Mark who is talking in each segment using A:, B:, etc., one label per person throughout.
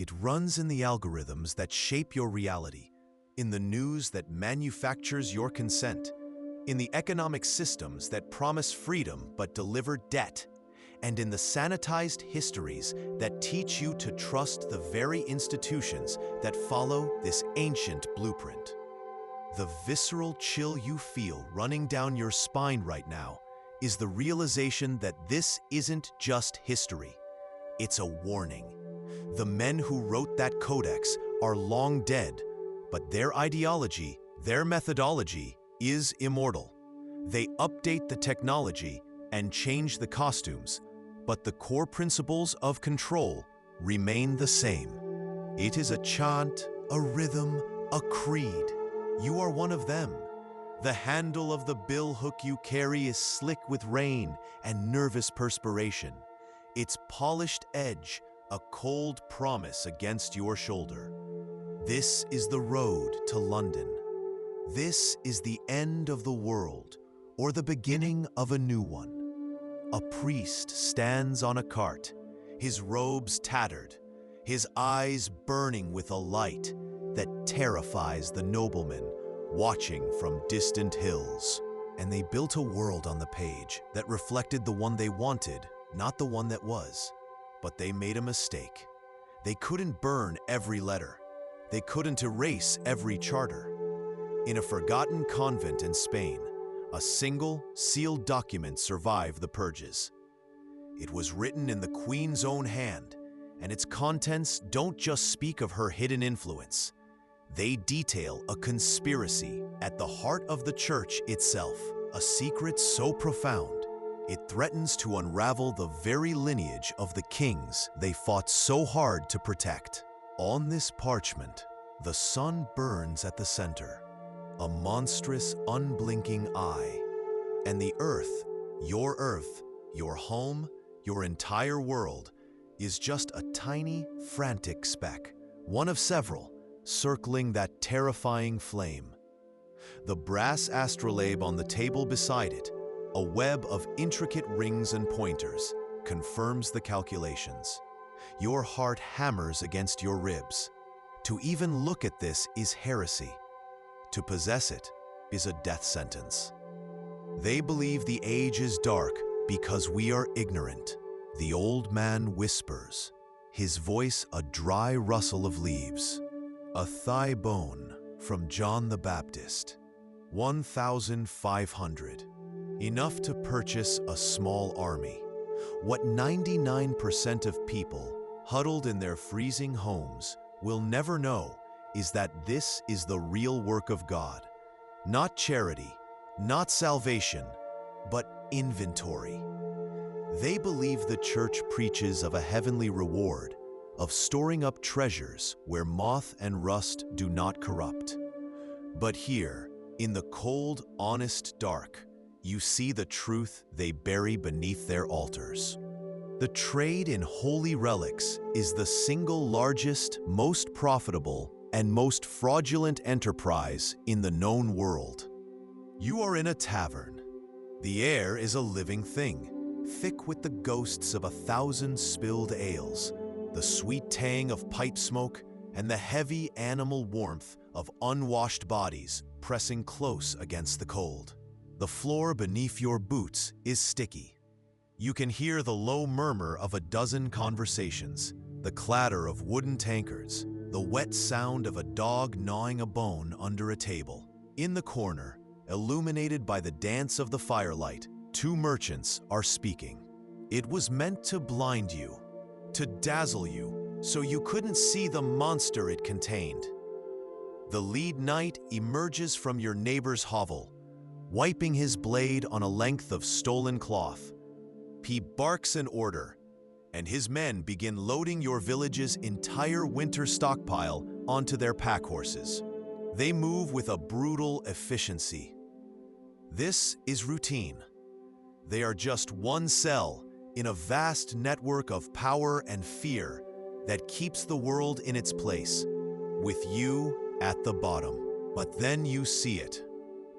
A: It runs in the algorithms that shape your reality, in the news that manufactures your consent, in the economic systems that promise freedom but deliver debt, and in the sanitized histories that teach you to trust the very institutions that follow this ancient blueprint. The visceral chill you feel running down your spine right now is the realization that this isn't just history. It's a warning. The men who wrote that codex are long dead, but their ideology, their methodology, is immortal. They update the technology and change the costumes, but the core principles of control remain the same. It is a chant, a rhythm, a creed. You are one of them. The handle of the billhook you carry is slick with rain and nervous perspiration. Its polished edge, a cold promise against your shoulder. This is the road to London. This is the end of the world, or the beginning of a new one. A priest stands on a cart, his robes tattered, his eyes burning with a light that terrifies the noblemen watching from distant hills. And they built a world on the page that reflected the one they wanted, not the one that was. But they made a mistake. They couldn't burn every letter. They couldn't erase every charter. In a forgotten convent in Spain, a single, sealed document survived the purges. It was written in the Queen's own hand, and its contents don't just speak of her hidden influence. They detail a conspiracy at the heart of the Church itself, a secret so profound, it threatens to unravel the very lineage of the kings they fought so hard to protect. On this parchment, the sun burns at the center, a monstrous, unblinking eye. And the earth, your home, your entire world, is just a tiny, frantic speck, one of several, circling that terrifying flame. The brass astrolabe on the table beside it, a web of intricate rings and pointers, confirms the calculations. Your heart hammers against your ribs. To even look at this is heresy. To possess it is a death sentence. They believe the age is dark because we are ignorant. The old man whispers, his voice a dry rustle of leaves. A thigh bone from John the Baptist. 1,500. Enough to purchase a small army. What 99% of people, huddled in their freezing homes, will never know is that this is the real work of God. Not charity, not salvation, but inventory. They believe the Church preaches of a heavenly reward, of storing up treasures where moth and rust do not corrupt. But here, in the cold, honest dark, you see the truth they bury beneath their altars. The trade in holy relics is the single largest, most profitable, and most fraudulent enterprise in the known world. You are in a tavern. The air is a living thing, thick with the ghosts of 1,000 spilled ales, the sweet tang of pipe smoke, and the heavy animal warmth of unwashed bodies pressing close against the cold. The floor beneath your boots is sticky. You can hear the low murmur of a dozen conversations, the clatter of wooden tankards, the wet sound of a dog gnawing a bone under a table. In the corner, illuminated by the dance of the firelight, two merchants are speaking. It was meant to blind you, to dazzle you, so you couldn't see the monster it contained. The lead knight emerges from your neighbor's hovel, wiping his blade on a length of stolen cloth. He barks an order, and his men begin loading your village's entire winter stockpile onto their pack horses. They move with a brutal efficiency. This is routine. They are just one cell in a vast network of power and fear that keeps the world in its place, with you at the bottom. But then you see it.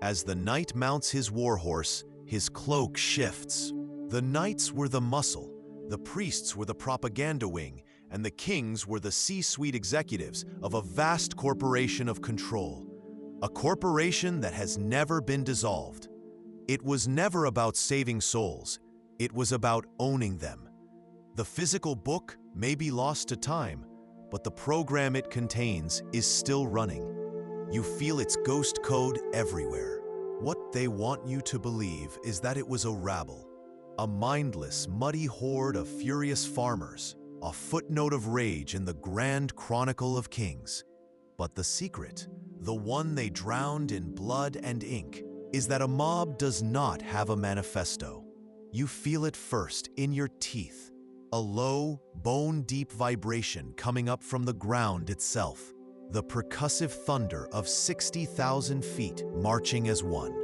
A: As the knight mounts his warhorse, his cloak shifts. The knights were the muscle, the priests were the propaganda wing, and the kings were the C-suite executives of a vast corporation of control, a corporation that has never been dissolved. It was never about saving souls, it was about owning them. The physical book may be lost to time, but the program it contains is still running. You feel its ghost code everywhere. What they want you to believe is that it was a rabble, a mindless, muddy horde of furious farmers, a footnote of rage in the grand chronicle of kings. But the secret, the one they drowned in blood and ink, is that a mob does not have a manifesto. You feel it first in your teeth, a low, bone-deep vibration coming up from the ground itself, the percussive thunder of 60,000 feet marching as one.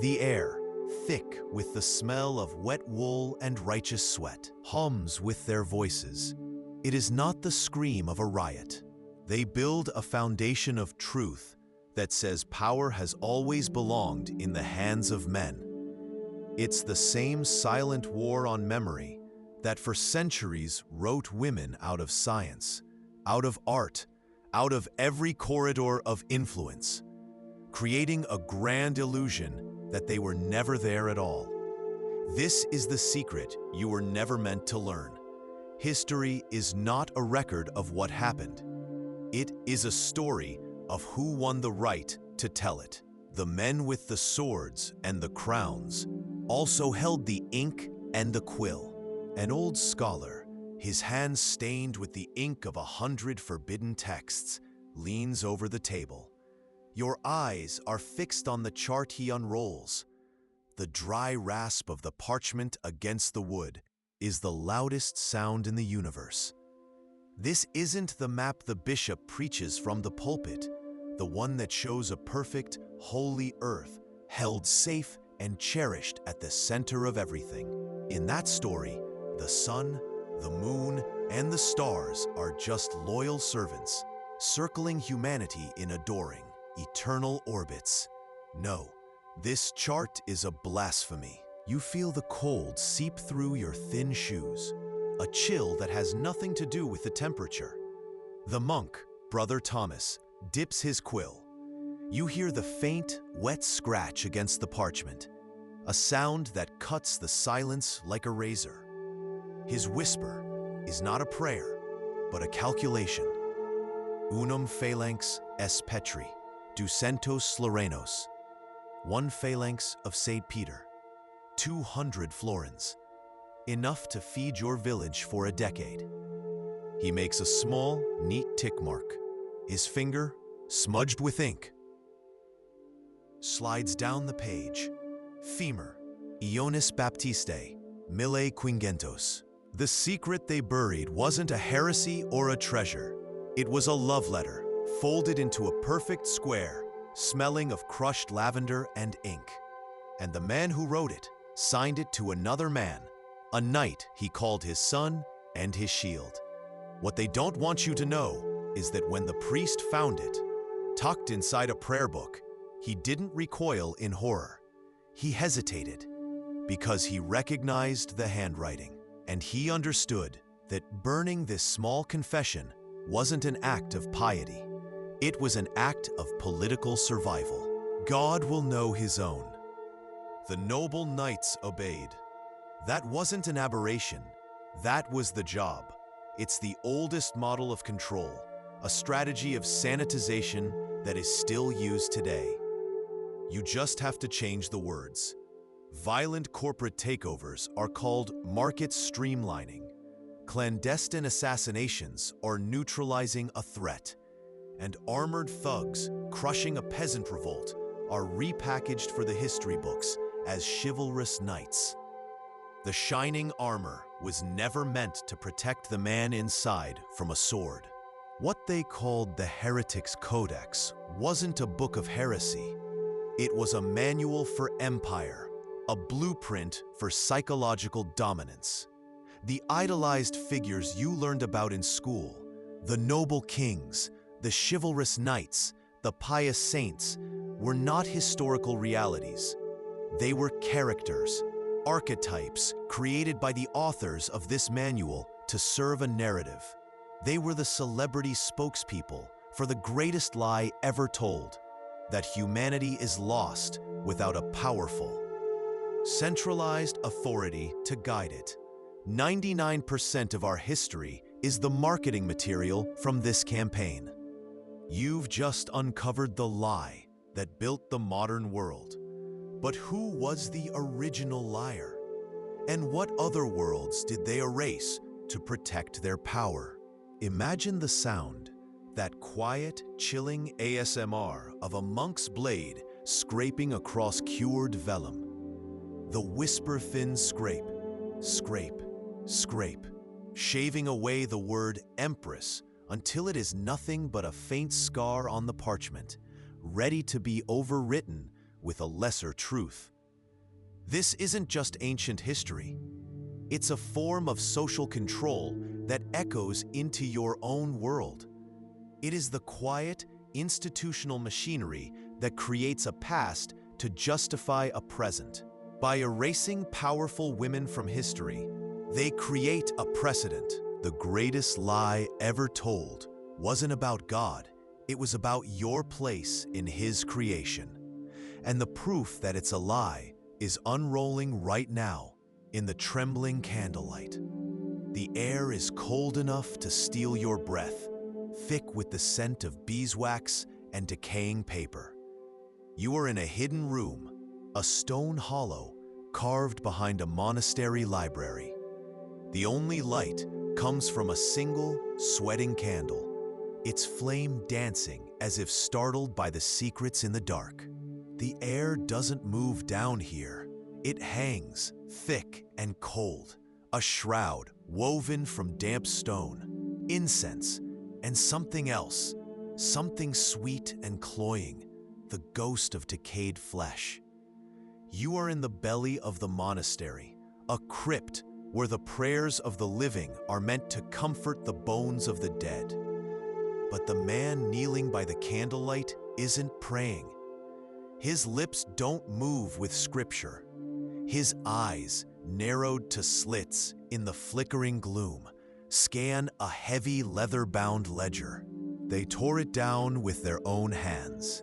A: The air, thick with the smell of wet wool and righteous sweat, hums with their voices. It is not the scream of a riot. They build a foundation of truth that says power has always belonged in the hands of men. It's the same silent war on memory that for centuries wrote women out of science, out of art, out of every corridor of influence, creating a grand illusion that they were never there at all. This is the secret you were never meant to learn. History is not a record of what happened. It is a story of who won the right to tell it. The men with the swords and the crowns also held the ink and the quill. An old scholar, his hands stained with the ink of 100 forbidden texts, leans over the table. Your eyes are fixed on the chart he unrolls. The dry rasp of the parchment against the wood is the loudest sound in the universe. This isn't the map the bishop preaches from the pulpit, the one that shows a perfect, holy earth held safe and cherished at the center of everything. In that story, the sun, the moon, and the stars are just loyal servants, circling humanity in adoring, eternal orbits. No, this chart is a blasphemy. You feel the cold seep through your thin shoes, a chill that has nothing to do with the temperature. The monk, Brother Thomas, dips his quill. You hear the faint, wet scratch against the parchment, a sound that cuts the silence like a razor. His whisper is not a prayer, but a calculation. Unum phalanx es Petri, ducentos slorenos. 1 phalanx of St. Peter. 200 florins. Enough to feed your village for a decade. He makes a small, neat tick mark. His finger, smudged with ink, slides down the page. Femur, Ionis Baptiste, Mille Quingentos. The secret they buried wasn't a heresy or a treasure. It was a love letter, folded into a perfect square, smelling of crushed lavender and ink. And the man who wrote it signed it to another man, a knight he called his son and his shield. What they don't want you to know is that when the priest found it, tucked inside a prayer book, he didn't recoil in horror. He hesitated because he recognized the handwriting, and he understood that burning this small confession wasn't an act of piety. It was an act of political survival. God will know his own. The noble knights obeyed. That wasn't an aberration. That was the job. It's the oldest model of control, a strategy of sanitization that is still used today. You just have to change the words. Violent corporate takeovers are called market streamlining. Clandestine assassinations are neutralizing a threat. And armored thugs crushing a peasant revolt are repackaged for the history books as chivalrous knights. The shining armor was never meant to protect the man inside from a sword. What they called the Heretics Codex wasn't a book of heresy. It was a manual for empire, a blueprint for psychological dominance. The idolized figures you learned about in school, the noble kings, the chivalrous knights, the pious saints, were not historical realities. They were characters, archetypes created by the authors of this manual to serve a narrative. They were the celebrity spokespeople for the greatest lie ever told, that humanity is lost without a powerful, centralized authority to guide it. 99% of our history is the marketing material from this campaign. You've just uncovered the lie that built the modern world. But who was the original liar? And what other worlds did they erase to protect their power? Imagine the sound, that quiet, chilling ASMR of a monk's blade scraping across cured vellum. The whisper-thin scrape, scrape, scrape, shaving away the word empress until it is nothing but a faint scar on the parchment, ready to be overwritten with a lesser truth. This isn't just ancient history. It's a form of social control that echoes into your own world. It is the quiet, institutional machinery that creates a past to justify a present. By erasing powerful women from history, they create a precedent. The greatest lie ever told wasn't about God, it was about your place in His creation. And the proof that it's a lie is unrolling right now in the trembling candlelight. The air is cold enough to steal your breath, thick with the scent of beeswax and decaying paper. You are in a hidden room, a stone hollow carved behind a monastery library. The only light comes from a single, sweating candle, its flame dancing as if startled by the secrets in the dark. The air doesn't move down here. It hangs, thick and cold, a shroud woven from damp stone, incense, and something else, something sweet and cloying, the ghost of decayed flesh. You are in the belly of the monastery, a crypt where the prayers of the living are meant to comfort the bones of the dead. But the man kneeling by the candlelight isn't praying. His lips don't move with scripture. His eyes, narrowed to slits in the flickering gloom, scan a heavy leather-bound ledger. They tore it down with their own hands.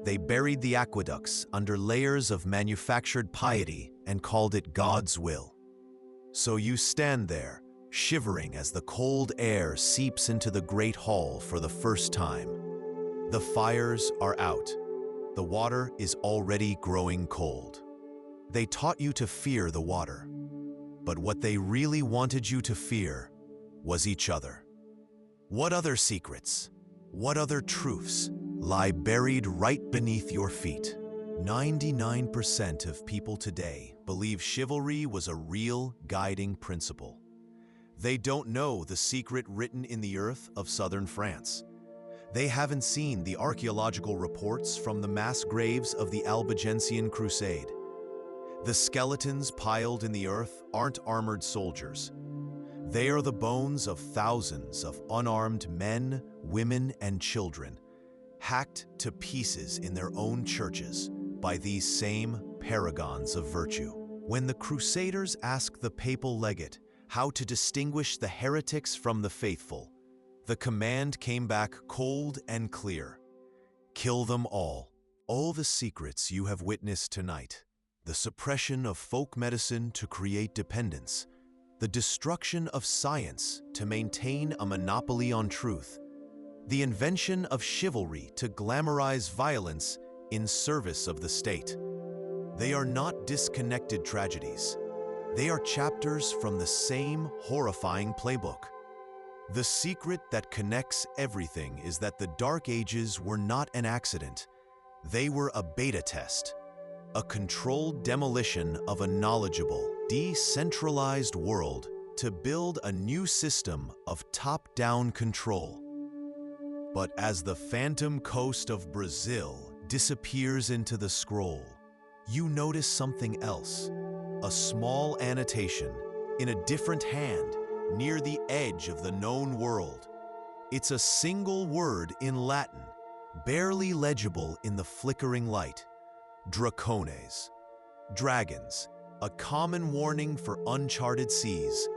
A: They buried the aqueducts under layers of manufactured piety and called it God's will. So you stand there, shivering as the cold air seeps into the great hall for the first time. The fires are out. The water is already growing cold. They taught you to fear the water, but what they really wanted you to fear was each other. What other secrets, what other truths lie buried right beneath your feet? 99% of people today believe chivalry was a real guiding principle. They don't know the secret written in the earth of southern France. They haven't seen the archaeological reports from the mass graves of the Albigensian Crusade. The skeletons piled in the earth aren't armored soldiers. They are the bones of thousands of unarmed men, women, and children, hacked to pieces in their own churches by these same paragons of virtue. When the Crusaders asked the papal legate how to distinguish the heretics from the faithful, the command came back cold and clear. Kill them all. All the secrets you have witnessed tonight, the suppression of folk medicine to create dependence, the destruction of science to maintain a monopoly on truth, the invention of chivalry to glamorize violence in service of the state. They are not disconnected tragedies. They are chapters from the same horrifying playbook. The secret that connects everything is that the Dark Ages were not an accident. They were a beta test, a controlled demolition of a knowledgeable, decentralized world to build a new system of top-down control. But as the phantom coast of Brazil disappears into the scroll, you notice something else, a small annotation in a different hand near the edge of the known world. It's a single word in Latin, barely legible in the flickering light. Dracones, dragons, a common warning for uncharted seas.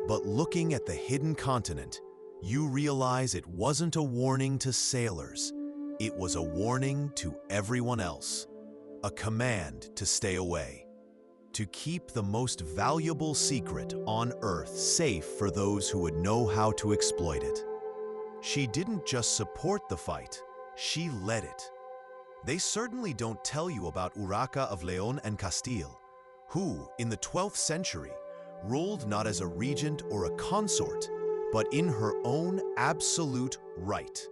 A: But looking at the hidden continent, You realize it wasn't a warning to sailors. It was a warning to everyone else. A command to stay away. To keep the most valuable secret on Earth safe for those who would know how to exploit it. She didn't just support the fight, she led it. They certainly don't tell you about Urraca of León and Castile, who, in the 12th century, ruled not as a regent or a consort, but in her own absolute right.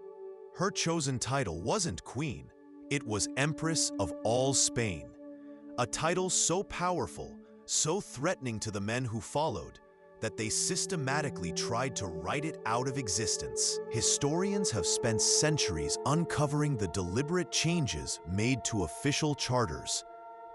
A: Her chosen title wasn't queen, it was Empress of all Spain. A title so powerful, so threatening to the men who followed, that they systematically tried to write it out of existence. Historians have spent centuries uncovering the deliberate changes made to official charters,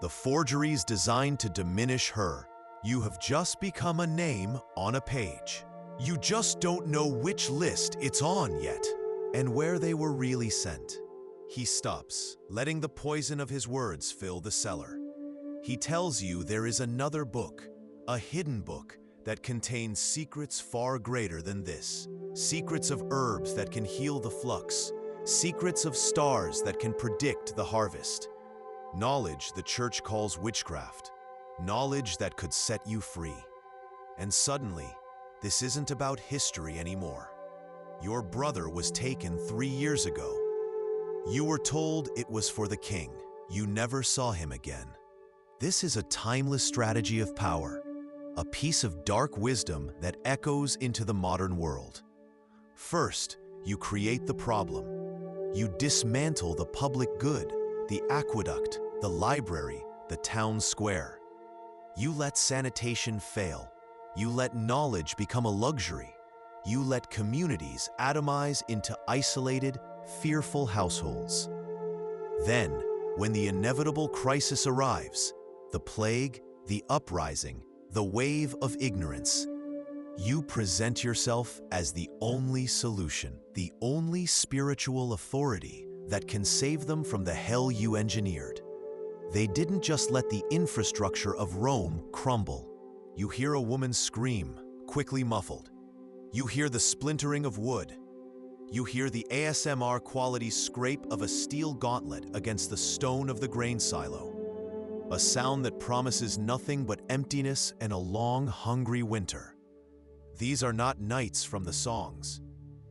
A: the forgeries designed to diminish her. You have just become a name on a page. You just don't know which list it's on yet, and where they were really sent. He stops, letting the poison of his words fill the cellar. He tells you there is another book, a hidden book, that contains secrets far greater than this. Secrets of herbs that can heal the flux. Secrets of stars that can predict the harvest. Knowledge the church calls witchcraft. Knowledge that could set you free. And suddenly, this isn't about history anymore. Your brother was taken 3 years ago. You were told it was for the king. You never saw him again. This is a timeless strategy of power. A piece of dark wisdom that echoes into the modern world. First, you create the problem. You dismantle the public good, the aqueduct, the library, the town square. You let sanitation fail. You let knowledge become a luxury. You let communities atomize into isolated, fearful households. Then, when the inevitable crisis arrives, the plague, the uprising, the wave of ignorance, you present yourself as the only solution, the only spiritual authority that can save them from the hell you engineered. They didn't just let the infrastructure of Rome crumble. You hear a woman scream, quickly muffled. You hear the splintering of wood. You hear the ASMR quality scrape of a steel gauntlet against the stone of the grain silo. A sound that promises nothing but emptiness and a long, hungry winter. These are not knights from the songs.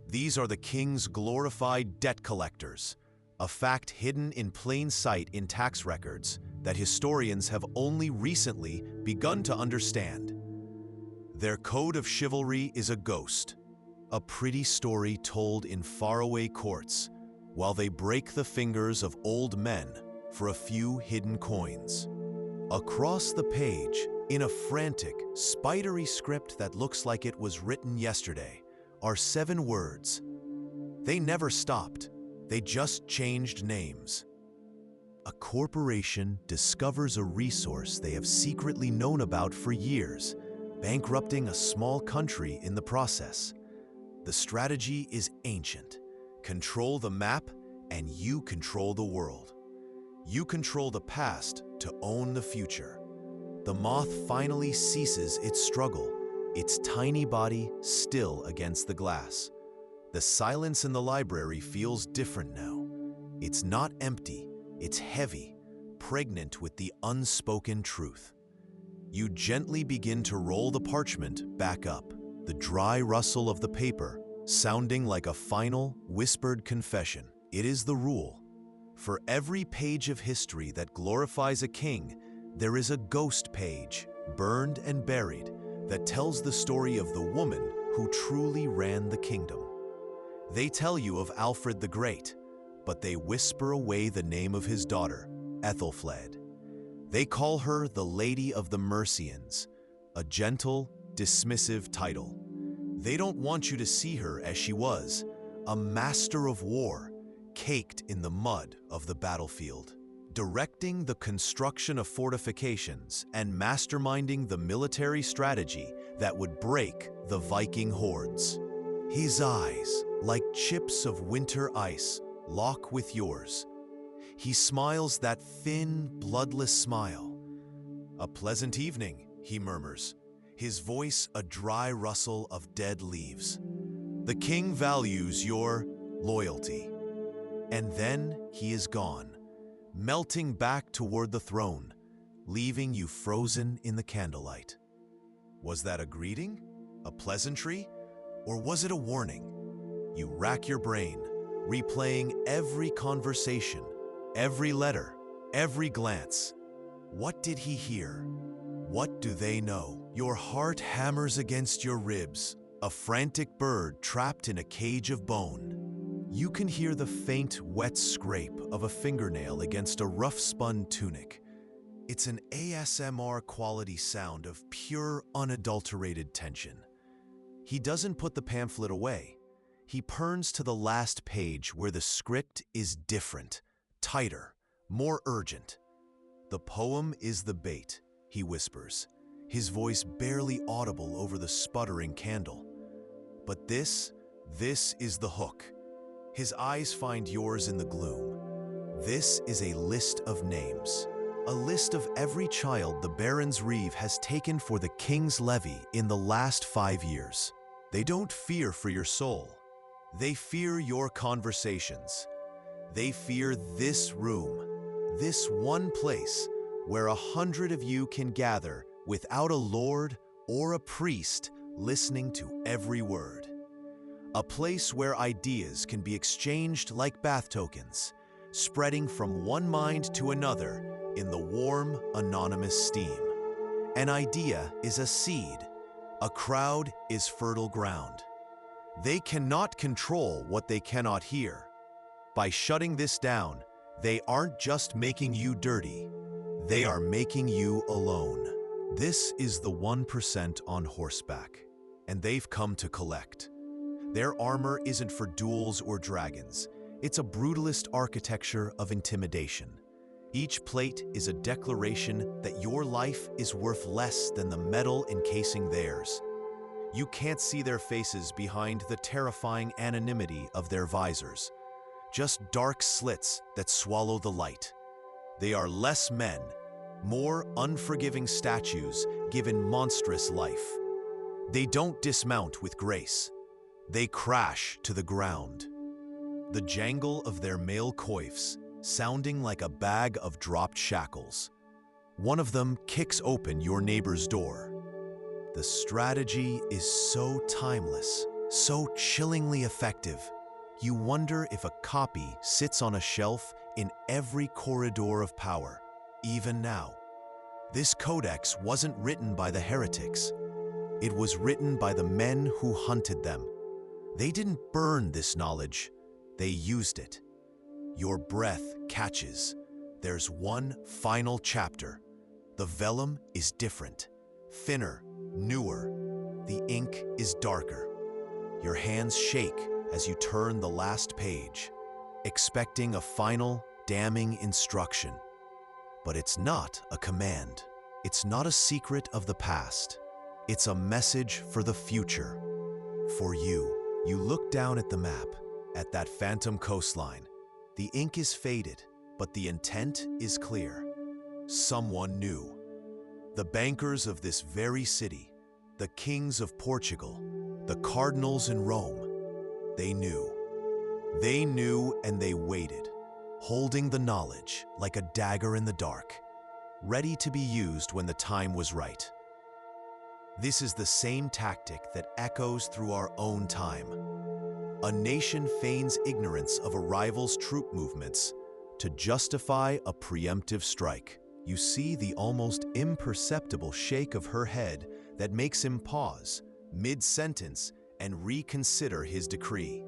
A: These are the king's glorified debt collectors, a fact hidden in plain sight in tax records that historians have only recently begun to understand. Their code of chivalry is a ghost, a pretty story told in faraway courts, while they break the fingers of old men for a few hidden coins. Across the page, in a frantic, spidery script that looks like it was written yesterday, are 7 words. They never stopped, they just changed names. A corporation discovers a resource they have secretly known about for years, bankrupting a small country in the process. The strategy is ancient. Control the map, and you control the world. You control the past to own the future. The moth finally ceases its struggle, its tiny body still against the glass. The silence in the library feels different now. It's not empty, it's heavy, pregnant with the unspoken truth. You gently begin to roll the parchment back up, the dry rustle of the paper sounding like a final, whispered confession. It is the rule. For every page of history that glorifies a king, there is a ghost page, burned and buried, that tells the story of the woman who truly ran the kingdom. They tell you of Alfred the Great, but they whisper away the name of his daughter, Ethelfled. They call her the Lady of the Mercians, a gentle, dismissive title. They don't want you to see her as she was, a master of war, caked in the mud of the battlefield, directing the construction of fortifications and masterminding the military strategy that would break the Viking hordes. His eyes, like chips of winter ice, lock with yours. He smiles that thin, bloodless smile. "A pleasant evening," he murmurs, his voice a dry rustle of dead leaves. The king values your loyalty. And then he is gone, melting back toward the throne, leaving you frozen in the candlelight. Was that a greeting? A pleasantry? Or was it a warning? You rack your brain, replaying every conversation, every letter, every glance. What did he hear? What do they know? Your heart hammers against your ribs, a frantic bird trapped in a cage of bone. You can hear the faint, wet scrape of a fingernail against a rough-spun tunic. It's an ASMR quality sound of pure, unadulterated tension. He doesn't put the pamphlet away. He turns to the last page where the script is different, tighter, more urgent. The poem is the bait, he whispers, his voice barely audible over the sputtering candle. But this is the hook. His eyes find yours in the gloom. This is a list of names. A list of every child the Baron's Reeve has taken for the King's Levy in the last 5 years. They don't fear for your soul. They fear your conversations. They fear this room, this one place where 100 of you can gather without a lord or a priest listening to every word. A place where ideas can be exchanged like bath tokens, spreading from one mind to another in the warm, anonymous steam. An idea is a seed. A crowd is fertile ground. They cannot control what they cannot hear. By shutting this down, they aren't just making you dirty. They are making you alone. This is the 1% on horseback, and they've come to collect. Their armor isn't for duels or dragons. It's a brutalist architecture of intimidation. Each plate is a declaration that your life is worth less than the metal encasing theirs. You can't see their faces behind the terrifying anonymity of their visors, just dark slits that swallow the light. They are less men, more unforgiving statues given monstrous life. They don't dismount with grace. They crash to the ground. The jangle of their male coifs sounding like a bag of dropped shackles. One of them kicks open your neighbor's door. The strategy is so timeless, so chillingly effective. You wonder if a copy sits on a shelf in every corridor of power, even now. This codex wasn't written by the heretics. It was written by the men who hunted them. They didn't burn this knowledge, they used it. Your breath catches. There's one final chapter. The vellum is different, thinner, newer. The ink is darker. Your hands shake as you turn the last page, expecting a final, damning instruction. But it's not a command. It's not a secret of the past. It's a message for the future. For you. You look down at the map, at that phantom coastline. The ink is faded, but the intent is clear. Someone knew. The bankers of this very city, the kings of Portugal, the cardinals in Rome, they knew. They knew and they waited, holding the knowledge like a dagger in the dark, ready to be used when the time was right. This is the same tactic that echoes through our own time. A nation feigns ignorance of a rival's troop movements to justify a preemptive strike. You see the almost imperceptible shake of her head that makes him pause, mid-sentence, and reconsider his decree.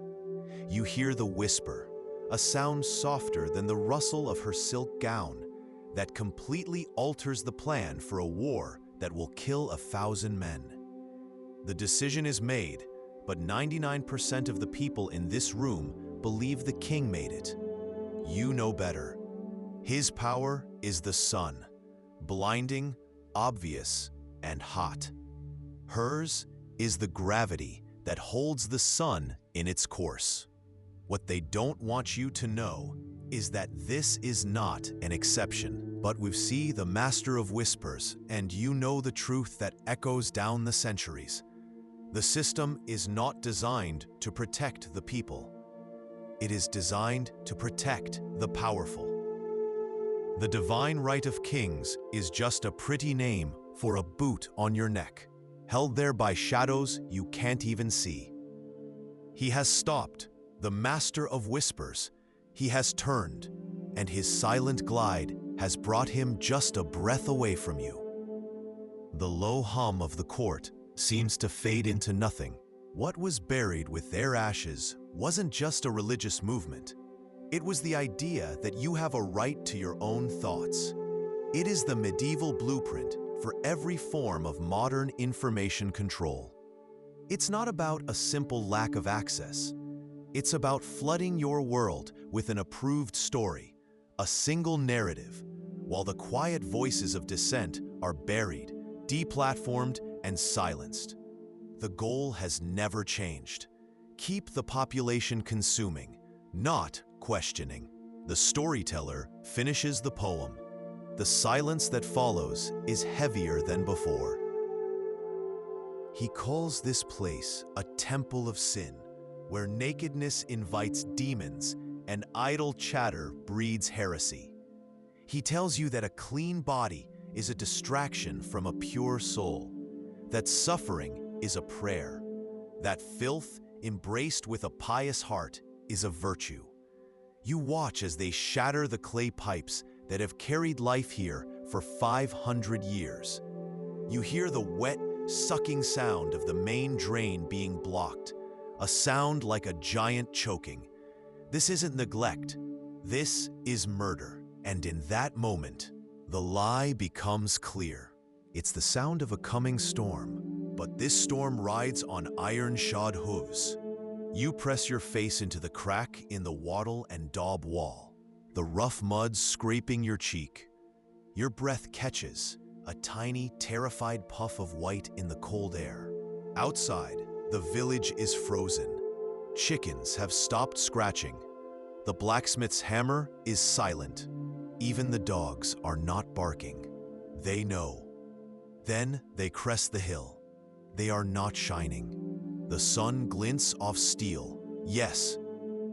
A: You hear the whisper, a sound softer than the rustle of her silk gown, that completely alters the plan for a war that will kill 1,000 men. The decision is made, but 99% of the people in this room believe the king made it. You know better. His power is the sun, blinding, obvious, and hot. Hers is the gravity that holds the sun in its course. What they don't want you to know is that this is not an exception, but we see the master of whispers, and you know the truth that echoes down the centuries. The system is not designed to protect the people. It is designed to protect the powerful. The divine right of kings is just a pretty name for a boot on your neck, held there by shadows you can't even see. He has stopped, the master of whispers. He has turned, and his silent glide has brought him just a breath away from you. The low hum of the court seems to fade into nothing. What was buried with their ashes wasn't just a religious movement. It was the idea that you have a right to your own thoughts. It is the medieval blueprint for every form of modern information control. It's not about a simple lack of access. It's about flooding your world with an approved story, a single narrative, while the quiet voices of dissent are buried, deplatformed, and silenced. The goal has never changed. Keep the population consuming, not questioning. The storyteller finishes the poem. The silence that follows is heavier than before. He calls this place a temple of sin, where nakedness invites demons and idle chatter breeds heresy. He tells you that a clean body is a distraction from a pure soul, that suffering is a prayer, that filth embraced with a pious heart is a virtue. You watch as they shatter the clay pipes that have carried life here for 500 years. You hear the wet, sucking sound of the main drain being blocked, a sound like a giant choking. This isn't neglect, this is murder. And in that moment, the lie becomes clear. It's the sound of a coming storm, but this storm rides on iron-shod hooves. You press your face into the crack in the wattle and daub wall, the rough mud scraping your cheek. Your breath catches, a tiny, terrified puff of white in the cold air. Outside, the village is frozen. Chickens have stopped scratching. The blacksmith's hammer is silent. Even the dogs are not barking. They know. Then they crest the hill. They are not shining. The sun glints off steel, yes,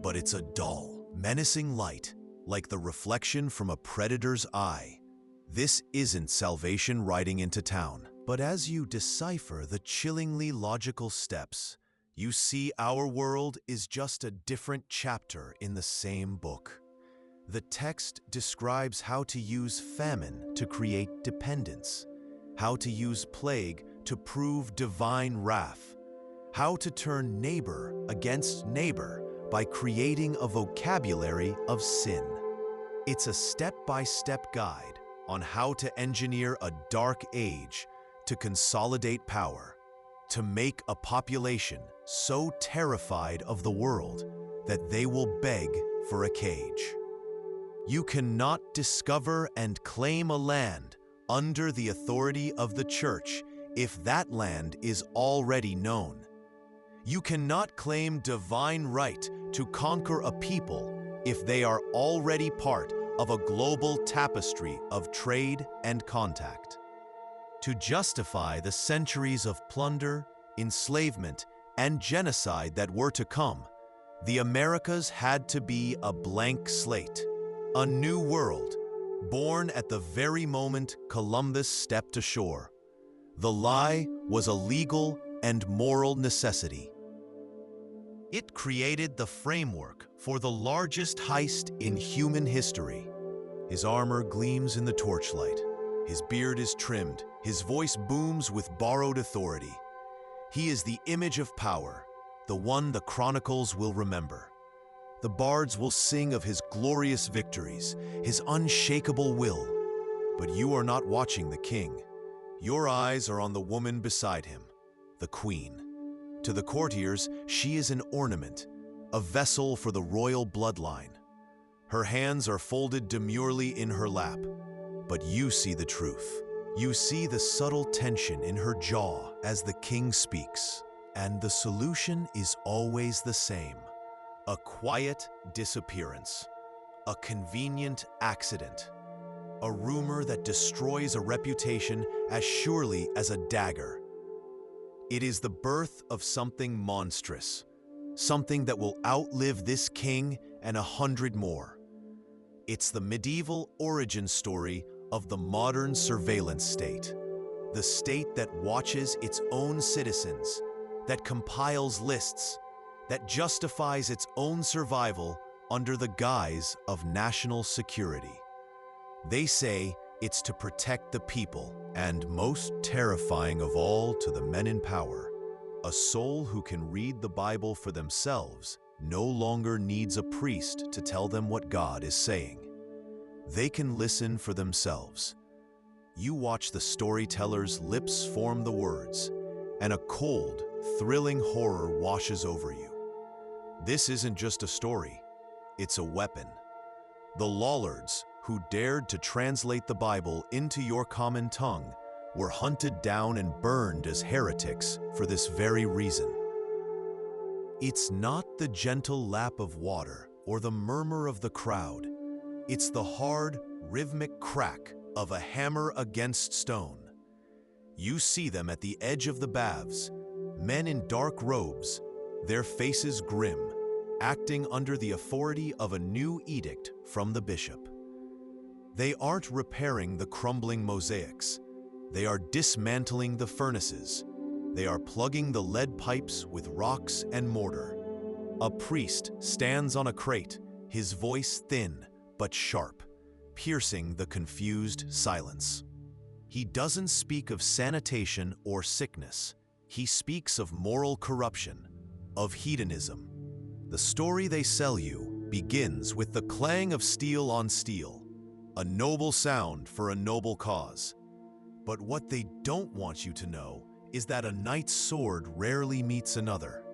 A: but it's a dull, menacing light, like the reflection from a predator's eye. This isn't salvation riding into town. But as you decipher the chillingly logical steps, you see our world is just a different chapter in the same book. The text describes how to use famine to create dependence, how to use plague to prove divine wrath, how to turn neighbor against neighbor by creating a vocabulary of sin. It's a step-by-step guide on how to engineer a dark age to consolidate power, to make a population so terrified of the world that they will beg for a cage. You cannot discover and claim a land under the authority of the church if that land is already known. You cannot claim divine right to conquer a people if they are already part of a global tapestry of trade and contact. To justify the centuries of plunder, enslavement, and genocide that were to come, the Americas had to be a blank slate, a new world, born at the very moment Columbus stepped ashore. The lie was a legal and moral necessity. It created the framework for the largest heist in human history. His armor gleams in the torchlight. His beard is trimmed. His voice booms with borrowed authority. He is the image of power, the one the chronicles will remember. The bards will sing of his glorious victories, his unshakable will. But you are not watching the king. Your eyes are on the woman beside him, the queen. To the courtiers, she is an ornament, a vessel for the royal bloodline. Her hands are folded demurely in her lap, but you see the truth. You see the subtle tension in her jaw as the king speaks, and the solution is always the same. A quiet disappearance, a convenient accident, a rumor that destroys a reputation as surely as a dagger. It is the birth of something monstrous, something that will outlive this king and 100 more. It's the medieval origin story of the modern surveillance state, the state that watches its own citizens, that compiles lists, that justifies its own survival under the guise of national security. They say it's to protect the people, and most terrifying of all to the men in power, a soul who can read the Bible for themselves no longer needs a priest to tell them what God is saying. They can listen for themselves. You watch the storyteller's lips form the words, and a cold, thrilling horror washes over you. This isn't just a story, it's a weapon. The Lollards, who dared to translate the Bible into your common tongue, were hunted down and burned as heretics for this very reason. It's not the gentle lap of water or the murmur of the crowd. It's the hard, rhythmic crack of a hammer against stone. You see them at the edge of the baths, men in dark robes, their faces grim, acting under the authority of a new edict from the bishop. They aren't repairing the crumbling mosaics. They are dismantling the furnaces. They are plugging the lead pipes with rocks and mortar. A priest stands on a crate, his voice thin but sharp, piercing the confused silence. He doesn't speak of sanitation or sickness. He speaks of moral corruption, of hedonism. The story they sell you begins with the clang of steel on steel, a noble sound for a noble cause. But what they don't want you to know is that a knight's sword rarely meets another.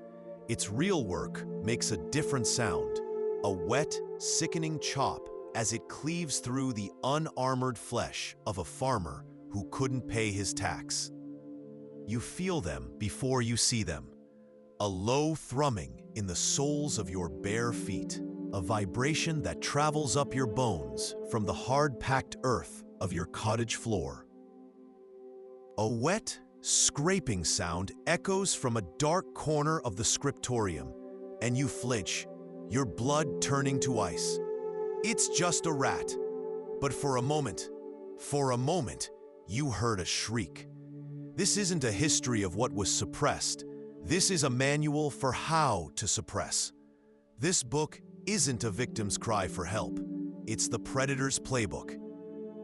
A: Its real work makes a different sound, a wet, sickening chop as it cleaves through the unarmored flesh of a farmer who couldn't pay his tax. You feel them before you see them, a low thrumming in the soles of your bare feet, a vibration that travels up your bones from the hard-packed earth of your cottage floor. A wet, scraping sound echoes from a dark corner of the scriptorium, and you flinch, your blood turning to ice. It's just a rat. But for a moment, you heard a shriek. This isn't a history of what was suppressed. This is a manual for how to suppress. This book isn't a victim's cry for help. It's the predator's playbook.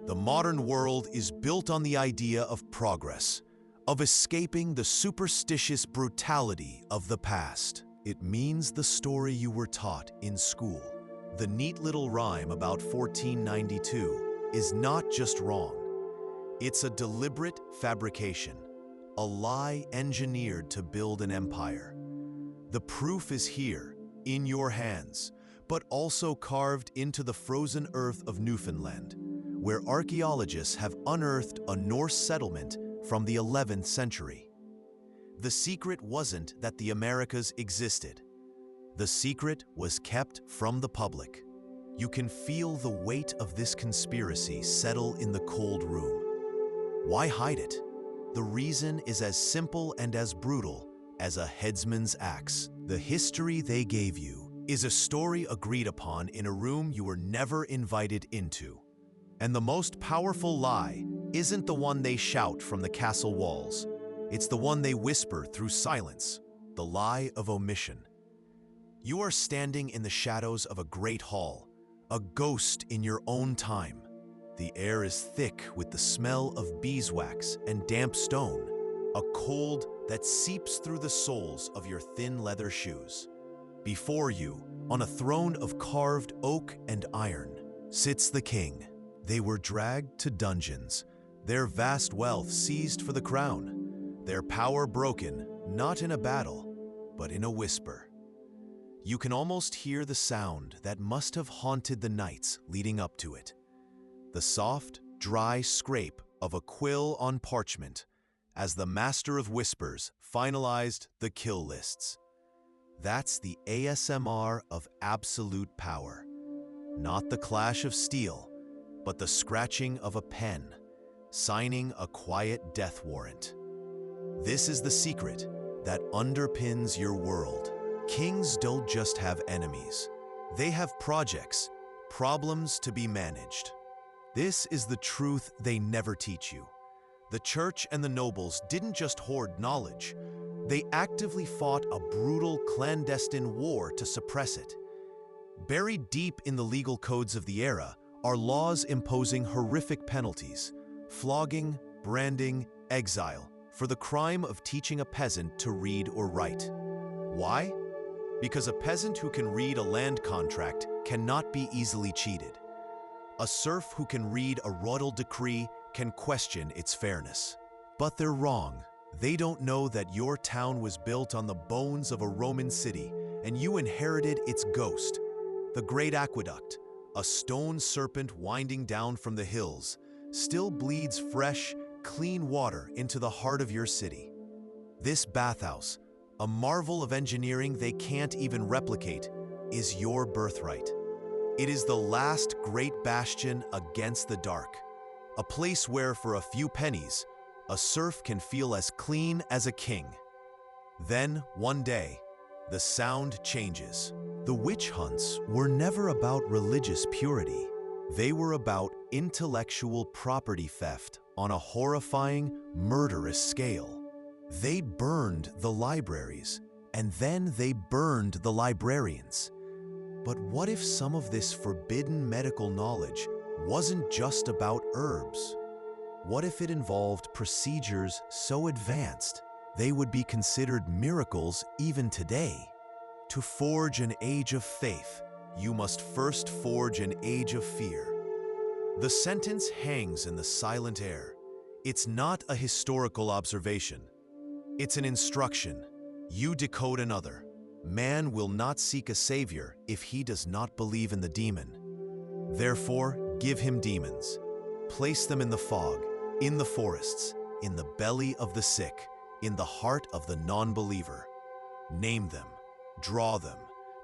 A: The modern world is built on the idea of progress, of escaping the superstitious brutality of the past. It means the story you were taught in school, the neat little rhyme about 1492, is not just wrong. It's a deliberate fabrication, a lie engineered to build an empire. The proof is here, in your hands, but also carved into the frozen earth of Newfoundland, where archaeologists have unearthed a Norse settlement from the 11th century. The secret wasn't that the Americas existed. The secret was kept from the public. You can feel the weight of this conspiracy settle in the cold room. Why hide it? The reason is as simple and as brutal as a headsman's axe. The history they gave you is a story agreed upon in a room you were never invited into. And the most powerful lie isn't the one they shout from the castle walls. It's the one they whisper through silence, the lie of omission. You are standing in the shadows of a great hall, a ghost in your own time. The air is thick with the smell of beeswax and damp stone, a cold that seeps through the soles of your thin leather shoes. Before you, on a throne of carved oak and iron, sits the king. They were dragged to dungeons, their vast wealth seized for the crown, their power broken, not in a battle, but in a whisper. You can almost hear the sound that must have haunted the nights leading up to it. The soft, dry scrape of a quill on parchment as the Master of Whispers finalized the kill lists. That's the ASMR of absolute power. Not the clash of steel, but the scratching of a pen, signing a quiet death warrant. This is the secret that underpins your world. Kings don't just have enemies. They have projects, problems to be managed. This is the truth they never teach you. The church and the nobles didn't just hoard knowledge. They actively fought a brutal, clandestine war to suppress it. Buried deep in the legal codes of the era are laws imposing horrific penalties: flogging, branding, exile, for the crime of teaching a peasant to read or write. Why? Because a peasant who can read a land contract cannot be easily cheated. A serf who can read a royal decree can question its fairness. But they're wrong. They don't know that your town was built on the bones of a Roman city, and you inherited its ghost. The Great Aqueduct, a stone serpent winding down from the hills, still bleeds fresh, clean water into the heart of your city. This bathhouse, a marvel of engineering they can't even replicate, is your birthright. It is the last great bastion against the dark, a place where, for a few pennies, a serf can feel as clean as a king. Then, one day, the sound changes. The witch hunts were never about religious purity. They were about intellectual property theft on a horrifying, murderous scale. They burned the libraries, and then they burned the librarians. But what if some of this forbidden medical knowledge wasn't just about herbs? What if it involved procedures so advanced they would be considered miracles even today? To forge an age of faith, you must first forge an age of fear. The sentence hangs in the silent air. It's not a historical observation. It's an instruction. You decode another. Man will not seek a savior if he does not believe in the demon. Therefore, give him demons. Place them in the fog, in the forests, in the belly of the sick, in the heart of the non-believer. Name them, draw them,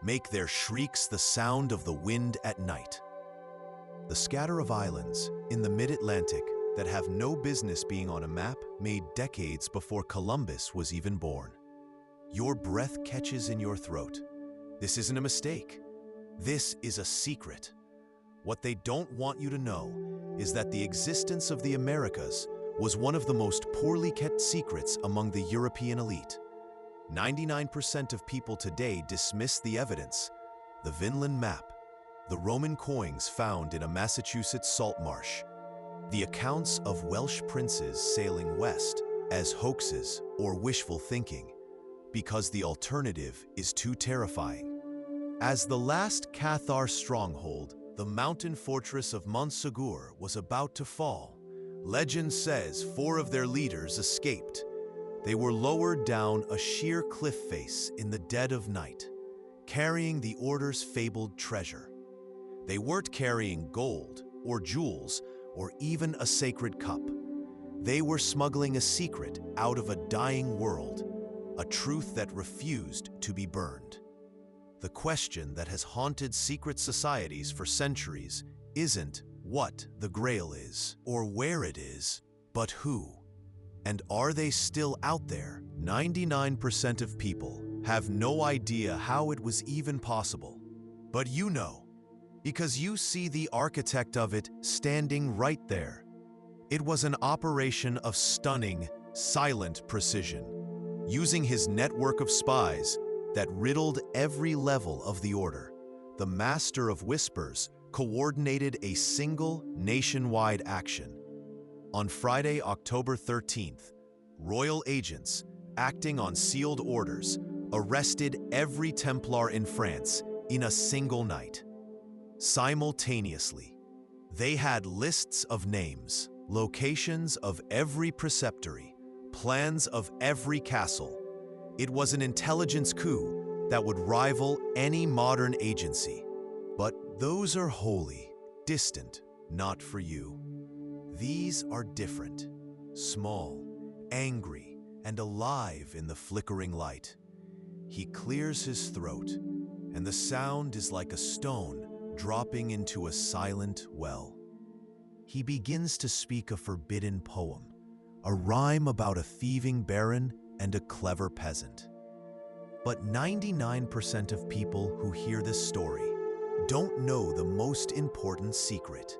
A: make their shrieks the sound of the wind at night. The scatter of islands in the mid-Atlantic that have no business being on a map made decades before Columbus was even born. Your breath catches in your throat. This isn't a mistake. This is a secret. What they don't want you to know is that the existence of the Americas was one of the most poorly kept secrets among the European elite. 99% of people today dismiss the evidence: the Vinland map, the Roman coins found in a Massachusetts salt marsh, the accounts of Welsh princes sailing west, as hoaxes or wishful thinking, because the alternative is too terrifying. As the last Cathar stronghold, the mountain fortress of Montsegur, was about to fall, legend says 4 of their leaders escaped. They were lowered down a sheer cliff face in the dead of night, carrying the order's fabled treasure. They weren't carrying gold or jewels or even a sacred cup. They were smuggling a secret out of a dying world, a truth that refused to be burned. The question that has haunted secret societies for centuries isn't what the Grail is or where it is, but who. And are they still out there? 99% of people have no idea how it was even possible. But you know, because you see the architect of it standing right there. It was an operation of stunning, silent precision, using his network of spies that riddled every level of the order. The Master of Whispers coordinated a single nationwide action. On Friday, October 13th, royal agents, acting on sealed orders, arrested every Templar in France in a single night. Simultaneously, they had lists of names, locations of every preceptory, plans of every castle. It was an intelligence coup that would rival any modern agency. But those are holy, distant, not for you. These are different, small, angry, and alive in the flickering light. He clears his throat, and the sound is like a stone dropping into a silent well. He begins to speak a forbidden poem, a rhyme about a thieving baron and a clever peasant. But 99% of people who hear this story don't know the most important secret.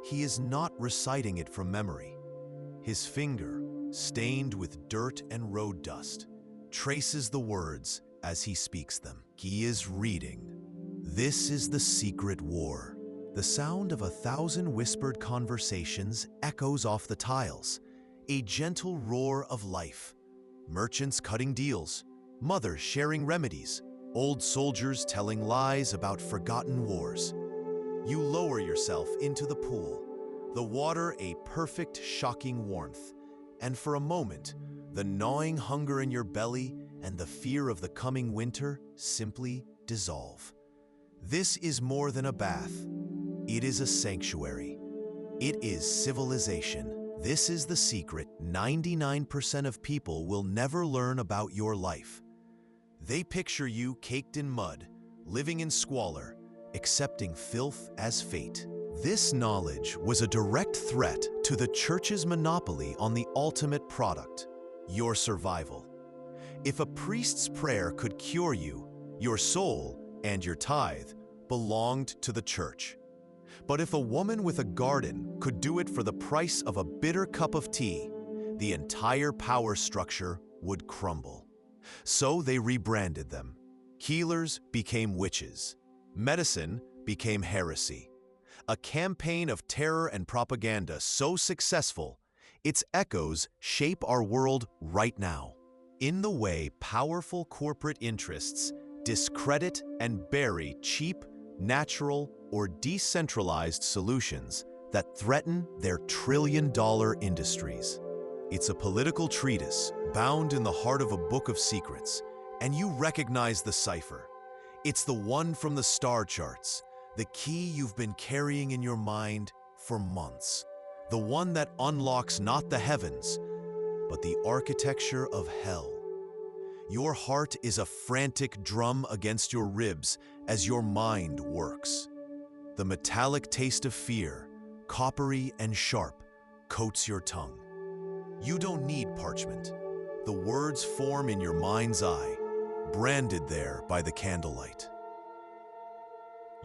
A: He is not reciting it from memory. His finger, stained with dirt and road dust, traces the words as he speaks them. He is reading. This is the secret war. The sound of 1,000 whispered conversations echoes off the tiles, a gentle roar of life. Merchants cutting deals, mothers sharing remedies, old soldiers telling lies about forgotten wars. You lower yourself into the pool, the water a perfect, shocking warmth, and for a moment, the gnawing hunger in your belly and the fear of the coming winter simply dissolve. This is more than a bath. It is a sanctuary. It is civilization. This is the secret 99% of people will never learn about your life. They picture you caked in mud, living in squalor, accepting filth as fate. This knowledge was a direct threat to the church's monopoly on the ultimate product, your survival. If a priest's prayer could cure you, your soul and your tithe belonged to the church. But if a woman with a garden could do it for the price of a bitter cup of tea, the entire power structure would crumble. So they rebranded them. Healers became witches. Medicine became heresy. A campaign of terror and propaganda so successful, its echoes shape our world right now. In the way powerful corporate interests discredit and bury cheap, natural, or decentralized solutions that threaten their trillion-dollar industries. It's a political treatise bound in the heart of a book of secrets, and you recognize the cipher. It's the one from the star charts, the key you've been carrying in your mind for months, the one that unlocks not the heavens, but the architecture of hell. Your heart is a frantic drum against your ribs as your mind works. The metallic taste of fear, coppery and sharp, coats your tongue. You don't need parchment. The words form in your mind's eye, branded there by the candlelight.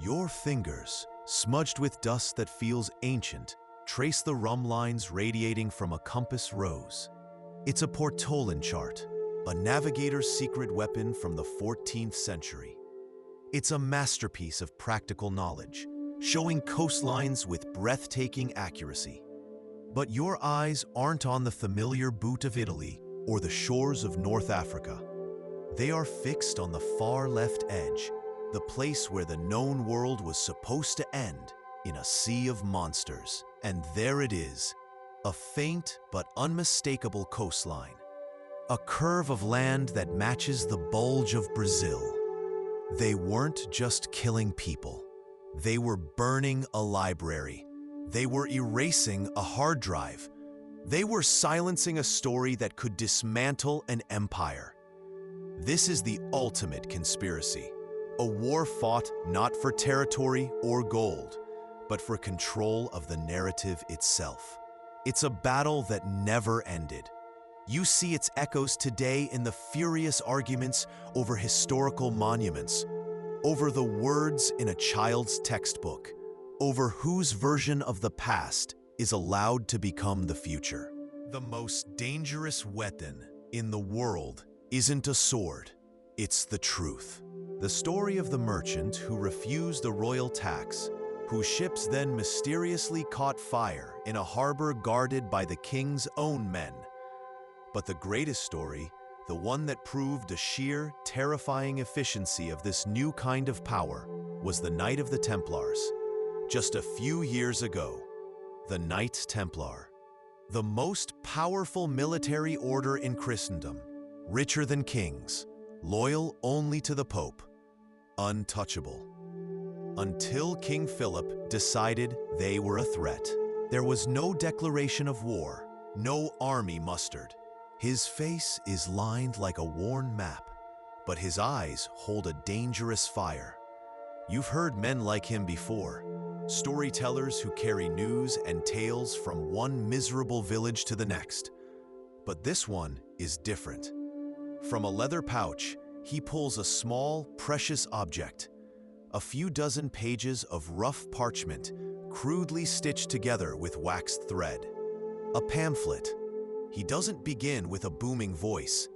A: Your fingers, smudged with dust that feels ancient, trace the rum lines radiating from a compass rose. It's a Portolan chart, a navigator's secret weapon from the 14th century. It's a masterpiece of practical knowledge, showing coastlines with breathtaking accuracy. But your eyes aren't on the familiar boot of Italy or the shores of North Africa. They are fixed on the far left edge, the place where the known world was supposed to end in a sea of monsters. And there it is, a faint but unmistakable coastline. A curve of land that matches the bulge of Brazil. They weren't just killing people. They were burning a library. They were erasing a hard drive. They were silencing a story that could dismantle an empire. This is the ultimate conspiracy. A war fought not for territory or gold, but for control of the narrative itself. It's a battle that never ended. You see its echoes today in the furious arguments over historical monuments, over the words in a child's textbook, over whose version of the past is allowed to become the future. The most dangerous weapon in the world isn't a sword, it's the truth. The story of the merchant who refused the royal tax, whose ships then mysteriously caught fire in a harbor guarded by the king's own men. But the greatest story, the one that proved the sheer, terrifying efficiency of this new kind of power, was the Knight of the Templars. Just a few years ago, the Knights Templar, the most powerful military order in Christendom, richer than kings, loyal only to the Pope, untouchable. Until King Philip decided they were a threat. There was no declaration of war, no army mustered. His face is lined like a worn map, but his eyes hold a dangerous fire. You've heard men like him before, storytellers who carry news and tales from one miserable village to the next, But this one is different. From a leather pouch, he pulls a small, precious object, a few dozen pages of rough parchment, crudely stitched together with waxed thread. A pamphlet. He doesn't begin with a booming voice.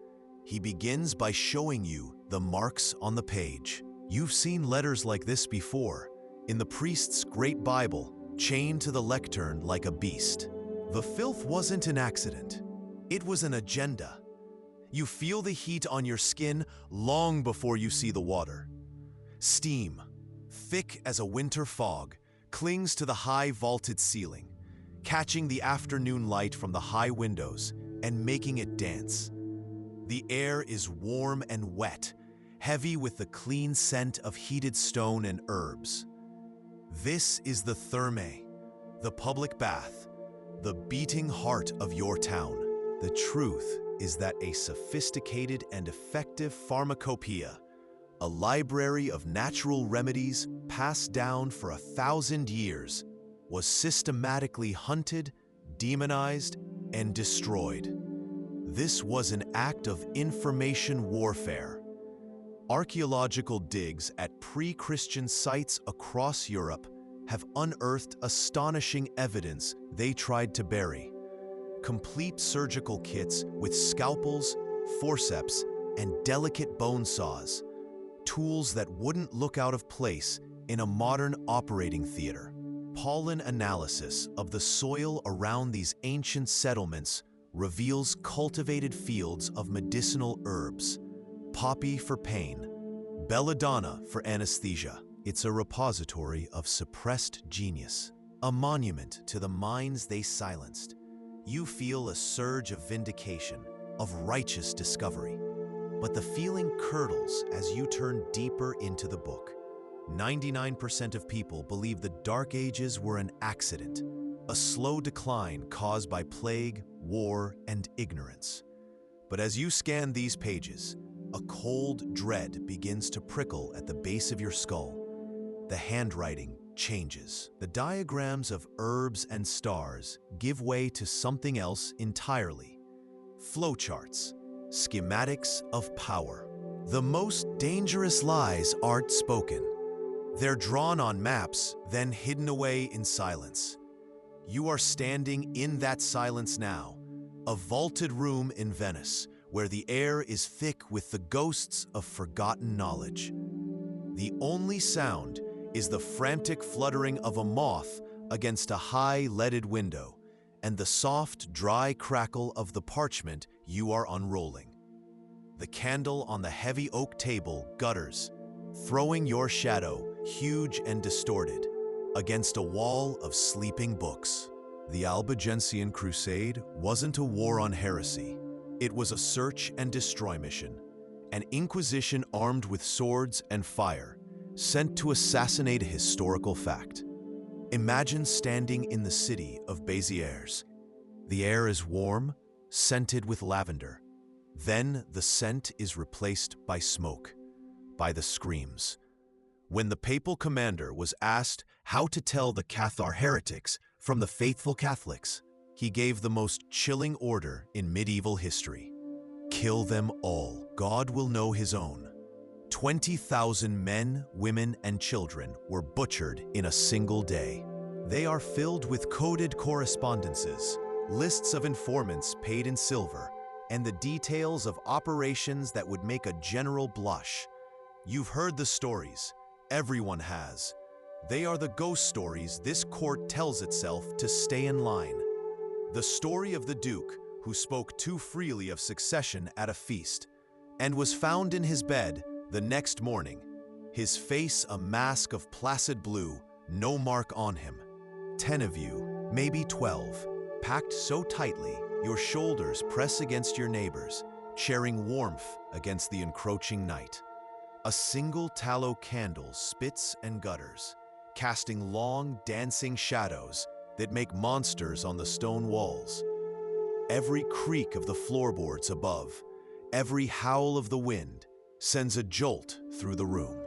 A: He begins by showing you the marks on the page. You've seen letters like this before, in the priest's great Bible, chained to the lectern like a beast. The filth wasn't an accident. It was an agenda. You feel the heat on your skin long before you see the water. Steam, thick as a winter fog, clings to the high vaulted ceiling, catching the afternoon light from the high windows and making it dance. The air is warm and wet, heavy with the clean scent of heated stone and herbs. This is the thermae, the public bath, the beating heart of your town. The truth is that a sophisticated and effective pharmacopoeia, a library of natural remedies passed down for 1,000 years, was systematically hunted, demonized, and destroyed. This was an act of information warfare. Archaeological digs at pre-Christian sites across Europe have unearthed astonishing evidence they tried to bury. Complete surgical kits with scalpels, forceps, and delicate bone saws, tools that wouldn't look out of place in a modern operating theater. Pollen analysis of the soil around these ancient settlements reveals cultivated fields of medicinal herbs, poppy for pain, belladonna for anesthesia. It's a repository of suppressed genius, a monument to the minds they silenced. You feel a surge of vindication, of righteous discovery. But the feeling curdles as you turn deeper into the book. 99% of people believe the Dark Ages were an accident, a slow decline caused by plague, war, and ignorance. But as you scan these pages, a cold dread begins to prickle at the base of your skull. The handwriting changes. The diagrams of herbs and stars give way to something else entirely. Flowcharts, schematics of power. The most dangerous lies aren't spoken. They're drawn on maps, then hidden away in silence. You are standing in that silence now, a vaulted room in Venice, where the air is thick with the ghosts of forgotten knowledge. The only sound is the frantic fluttering of a moth against a high leaded window, and the soft, dry crackle of the parchment you are unrolling. The candle on the heavy oak table gutters, throwing your shadow, huge and distorted, against a wall of sleeping books. The Albigensian Crusade wasn't a war on heresy. It was a search and destroy mission, an inquisition armed with swords and fire, sent to assassinate a historical fact. Imagine standing in the city of Béziers. The air is warm, scented with lavender. Then the scent is replaced by smoke, by the screams. When the papal commander was asked how to tell the Cathar heretics from the faithful Catholics, he gave the most chilling order in medieval history. Kill them all. God will know his own. 20,000 men, women, and children were butchered in a single day. They are filled with coded correspondences, lists of informants paid in silver, and the details of operations that would make a general blush. You've heard the stories. Everyone has. They are the ghost stories this court tells itself to stay in line. The story of the Duke who spoke too freely of succession at a feast and was found in his bed the next morning, his face a mask of placid blue, no mark on him. 10 of you, maybe 12, packed so tightly your shoulders press against your neighbors, sharing warmth against the encroaching night. A single tallow candle spits and gutters, casting long, dancing shadows that make monsters on the stone walls. Every creak of the floorboards above, every howl of the wind, sends a jolt through the room.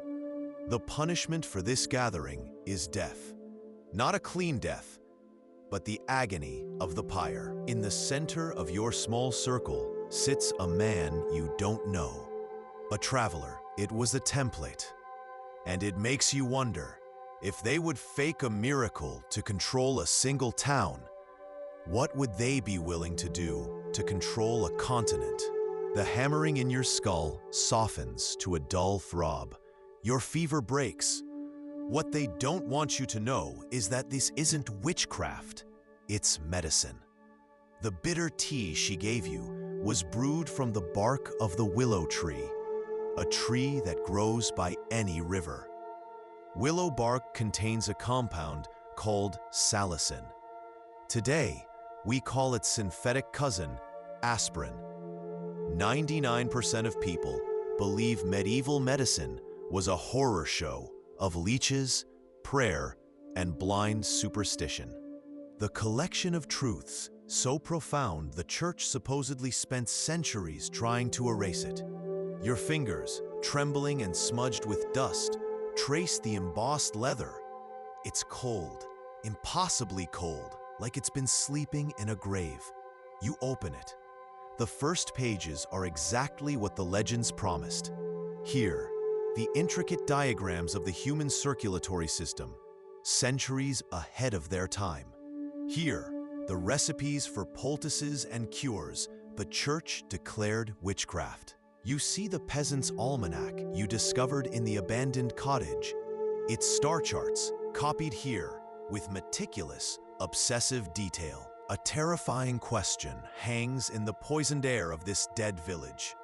A: The punishment for this gathering is death. Not a clean death, but the agony of the pyre. In the center of your small circle sits a man you don't know, a traveler. It was a template, and it makes you wonder, if they would fake a miracle to control a single town, what would they be willing to do to control a continent? The hammering in your skull softens to a dull throb. Your fever breaks. What they don't want you to know is that this isn't witchcraft, it's medicine. The bitter tea she gave you was brewed from the bark of the willow tree, a tree that grows by any river. Willow bark contains a compound called salicin. Today, we call its synthetic cousin aspirin. 99% of people believe medieval medicine was a horror show of leeches, prayer, and blind superstition. The collection of truths so profound the church supposedly spent centuries trying to erase it. Your fingers, trembling and smudged with dust, trace the embossed leather. It's cold, impossibly cold, like it's been sleeping in a grave. You open it. The first pages are exactly what the legends promised. Here, the intricate diagrams of the human circulatory system, centuries ahead of their time. Here, the recipes for poultices and cures the church declared witchcraft. You see the peasant's almanac you discovered in the abandoned cottage. Its star charts, copied here with meticulous, obsessive detail. A terrifying question hangs in the poisoned air of this dead village.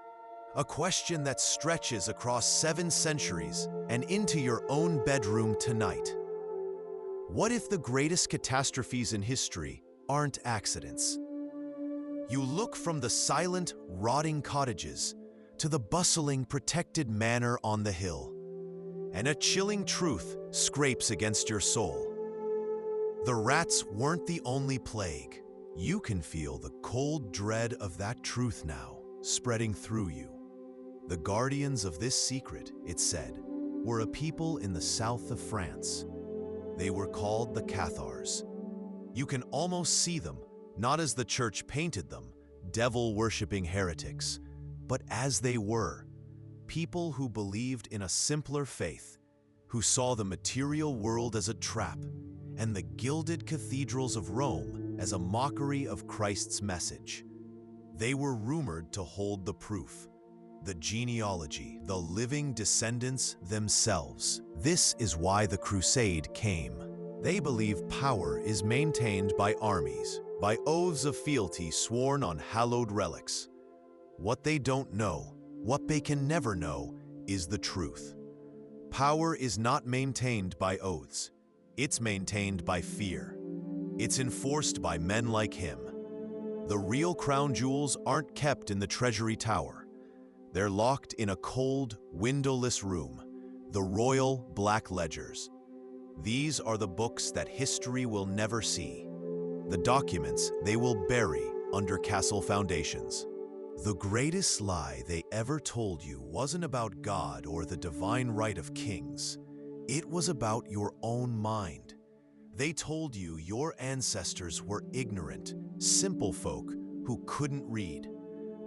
A: A question that stretches across 7 centuries and into your own bedroom tonight. What if the greatest catastrophes in history aren't accidents? You look from the silent, rotting cottages to the bustling, protected manor on the hill, and a chilling truth scrapes against your soul. The rats weren't the only plague. You can feel the cold dread of that truth now, spreading through you. The guardians of this secret, it said, were a people in the south of France. They were called the Cathars. You can almost see them, not as the church painted them, devil-worshipping heretics, but as they were, people who believed in a simpler faith, who saw the material world as a trap, and the gilded cathedrals of Rome as a mockery of Christ's message. They were rumored to hold the proof, the genealogy, the living descendants themselves. This is why the crusade came. They believe power is maintained by armies, by oaths of fealty sworn on hallowed relics. What they don't know, what they can never know, is the truth. Power is not maintained by oaths. It's maintained by fear. It's enforced by men like him. The real crown jewels aren't kept in the treasury tower. They're locked in a cold, windowless room, the royal black ledgers. These are the books that history will never see, the documents they will bury under castle foundations. The greatest lie they ever told you wasn't about God or the divine right of kings. It was about your own mind. They told you your ancestors were ignorant, simple folk who couldn't read.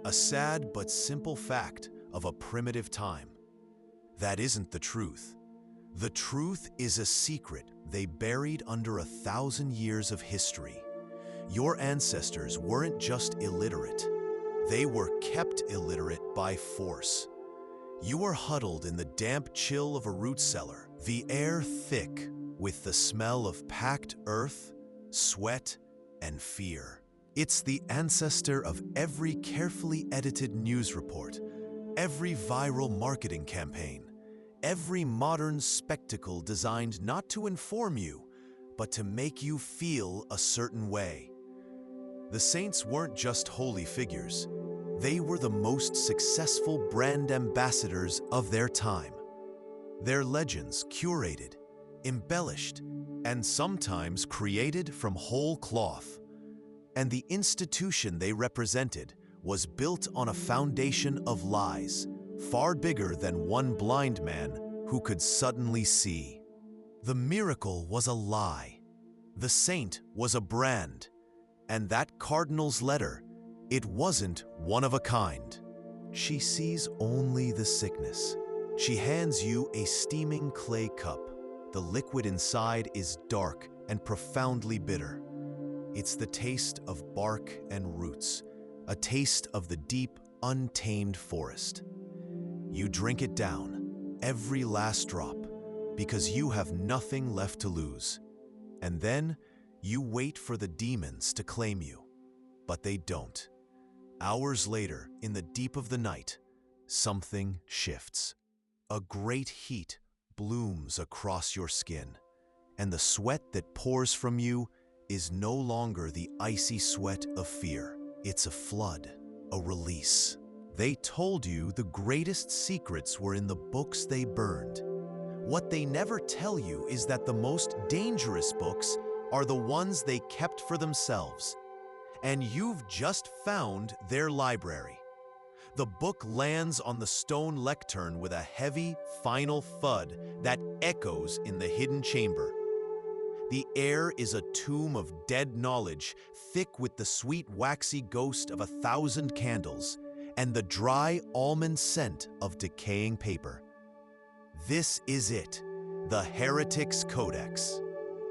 A: A sad but simple fact of a primitive time. That isn't the truth. The truth is a secret they buried under 1,000 years of history. Your ancestors weren't just illiterate. They were kept illiterate by force. You were huddled in the damp chill of a root cellar, the air thick with the smell of packed earth, sweat, and fear. It's the ancestor of every carefully edited news report, every viral marketing campaign, every modern spectacle designed not to inform you, but to make you feel a certain way. The saints weren't just holy figures. They were the most successful brand ambassadors of their time. Their legends curated, embellished, and sometimes created from whole cloth. And the institution they represented was built on a foundation of lies, far bigger than one blind man who could suddenly see. The miracle was a lie. The saint was a brand, and that cardinal's letter, it wasn't one of a kind. She sees only the sickness. She hands you a steaming clay cup. The liquid inside is dark and profoundly bitter. It's the taste of bark and roots, a taste of the deep, untamed forest. You drink it down, every last drop, because you have nothing left to lose. And then you wait for the demons to claim you. But they don't. Hours later, in the deep of the night, something shifts. A great heat blooms across your skin, and the sweat that pours from you is no longer the icy sweat of fear. It's a flood, a release. They told you the greatest secrets were in the books they burned. What they never tell you is that the most dangerous books are the ones they kept for themselves. And you've just found their library. The book lands on the stone lectern with a heavy, final thud that echoes in the hidden chamber. The air is a tomb of dead knowledge, thick with the sweet waxy ghost of 1,000 candles and the dry almond scent of decaying paper. This is it, the Heretic's Codex.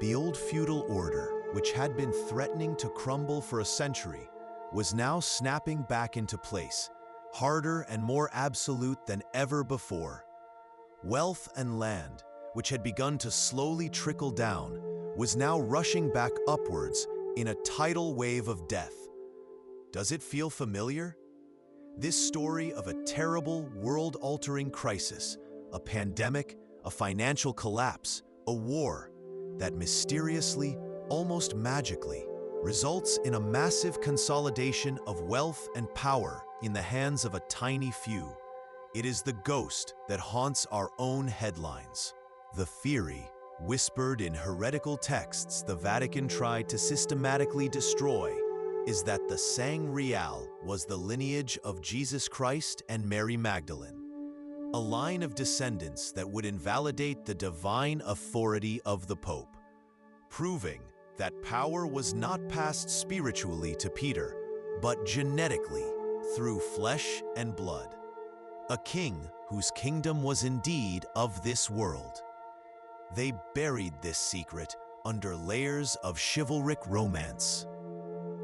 A: The old feudal order, which had been threatening to crumble for a century, was now snapping back into place, harder and more absolute than ever before. Wealth and land, which had begun to slowly trickle down, was now rushing back upwards in a tidal wave of death. Does it feel familiar? This story of a terrible, world-altering crisis, a pandemic, a financial collapse, a war that mysteriously, almost magically, results in a massive consolidation of wealth and power in the hands of a tiny few. It is the ghost that haunts our own headlines. The theory, whispered in heretical texts the Vatican tried to systematically destroy, is that the Sang-Real was the lineage of Jesus Christ and Mary Magdalene, a line of descendants that would invalidate the divine authority of the Pope, proving that power was not passed spiritually to Peter, but genetically through flesh and blood. A king whose kingdom was indeed of this world. They buried this secret under layers of chivalric romance,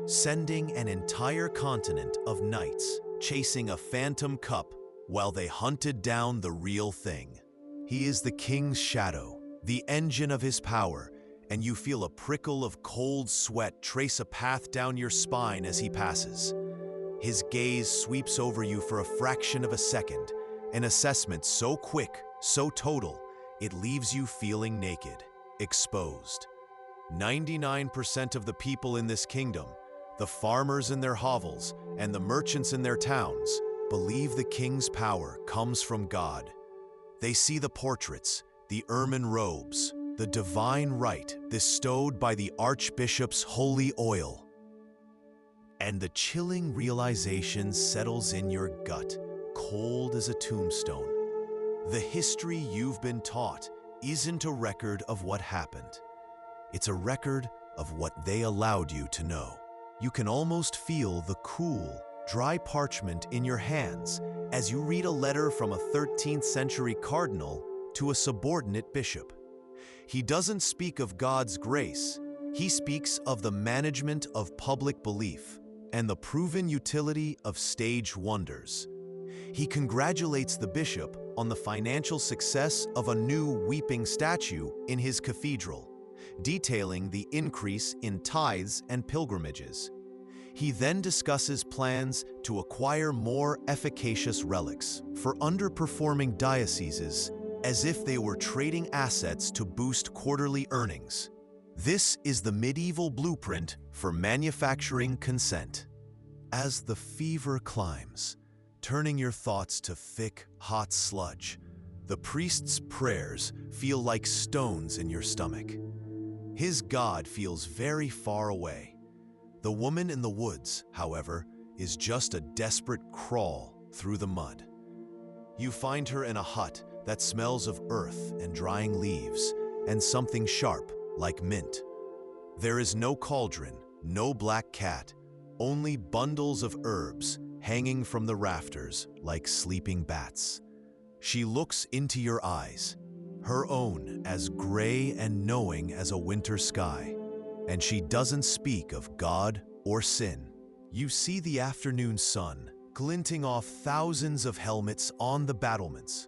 A: sending an entire continent of knights chasing a phantom cup while they hunted down the real thing. He is the king's shadow, the engine of his power, and you feel a prickle of cold sweat trace a path down your spine as he passes. His gaze sweeps over you for a fraction of a second, an assessment so quick, so total, it leaves you feeling naked, exposed. 99% of the people in this kingdom, the farmers in their hovels and the merchants in their towns, believe the king's power comes from God. They see the portraits, the ermine robes, the divine right bestowed by the archbishop's holy oil. And the chilling realization settles in your gut, cold as a tombstone. The history you've been taught isn't a record of what happened. It's a record of what they allowed you to know. You can almost feel the cool, dry parchment in your hands as you read a letter from a 13th century cardinal to a subordinate bishop. He doesn't speak of God's grace. He speaks of the management of public belief and the proven utility of stage wonders. He congratulates the bishop on the financial success of a new weeping statue in his cathedral, detailing the increase in tithes and pilgrimages. He then discusses plans to acquire more efficacious relics for underperforming dioceses as if they were trading assets to boost quarterly earnings. This is the medieval blueprint for manufacturing consent. As the fever climbs, turning your thoughts to thick, hot sludge, the priest's prayers feel like stones in your stomach. His God feels very far away. The woman in the woods, however, is just a desperate crawl through the mud. You find her in a hut that smells of earth and drying leaves and something sharp like mint. There is no cauldron, no black cat, only bundles of herbs hanging from the rafters like sleeping bats. She looks into your eyes, her own as gray and knowing as a winter sky, and she doesn't speak of God or sin. You see the afternoon sun glinting off thousands of helmets on the battlements.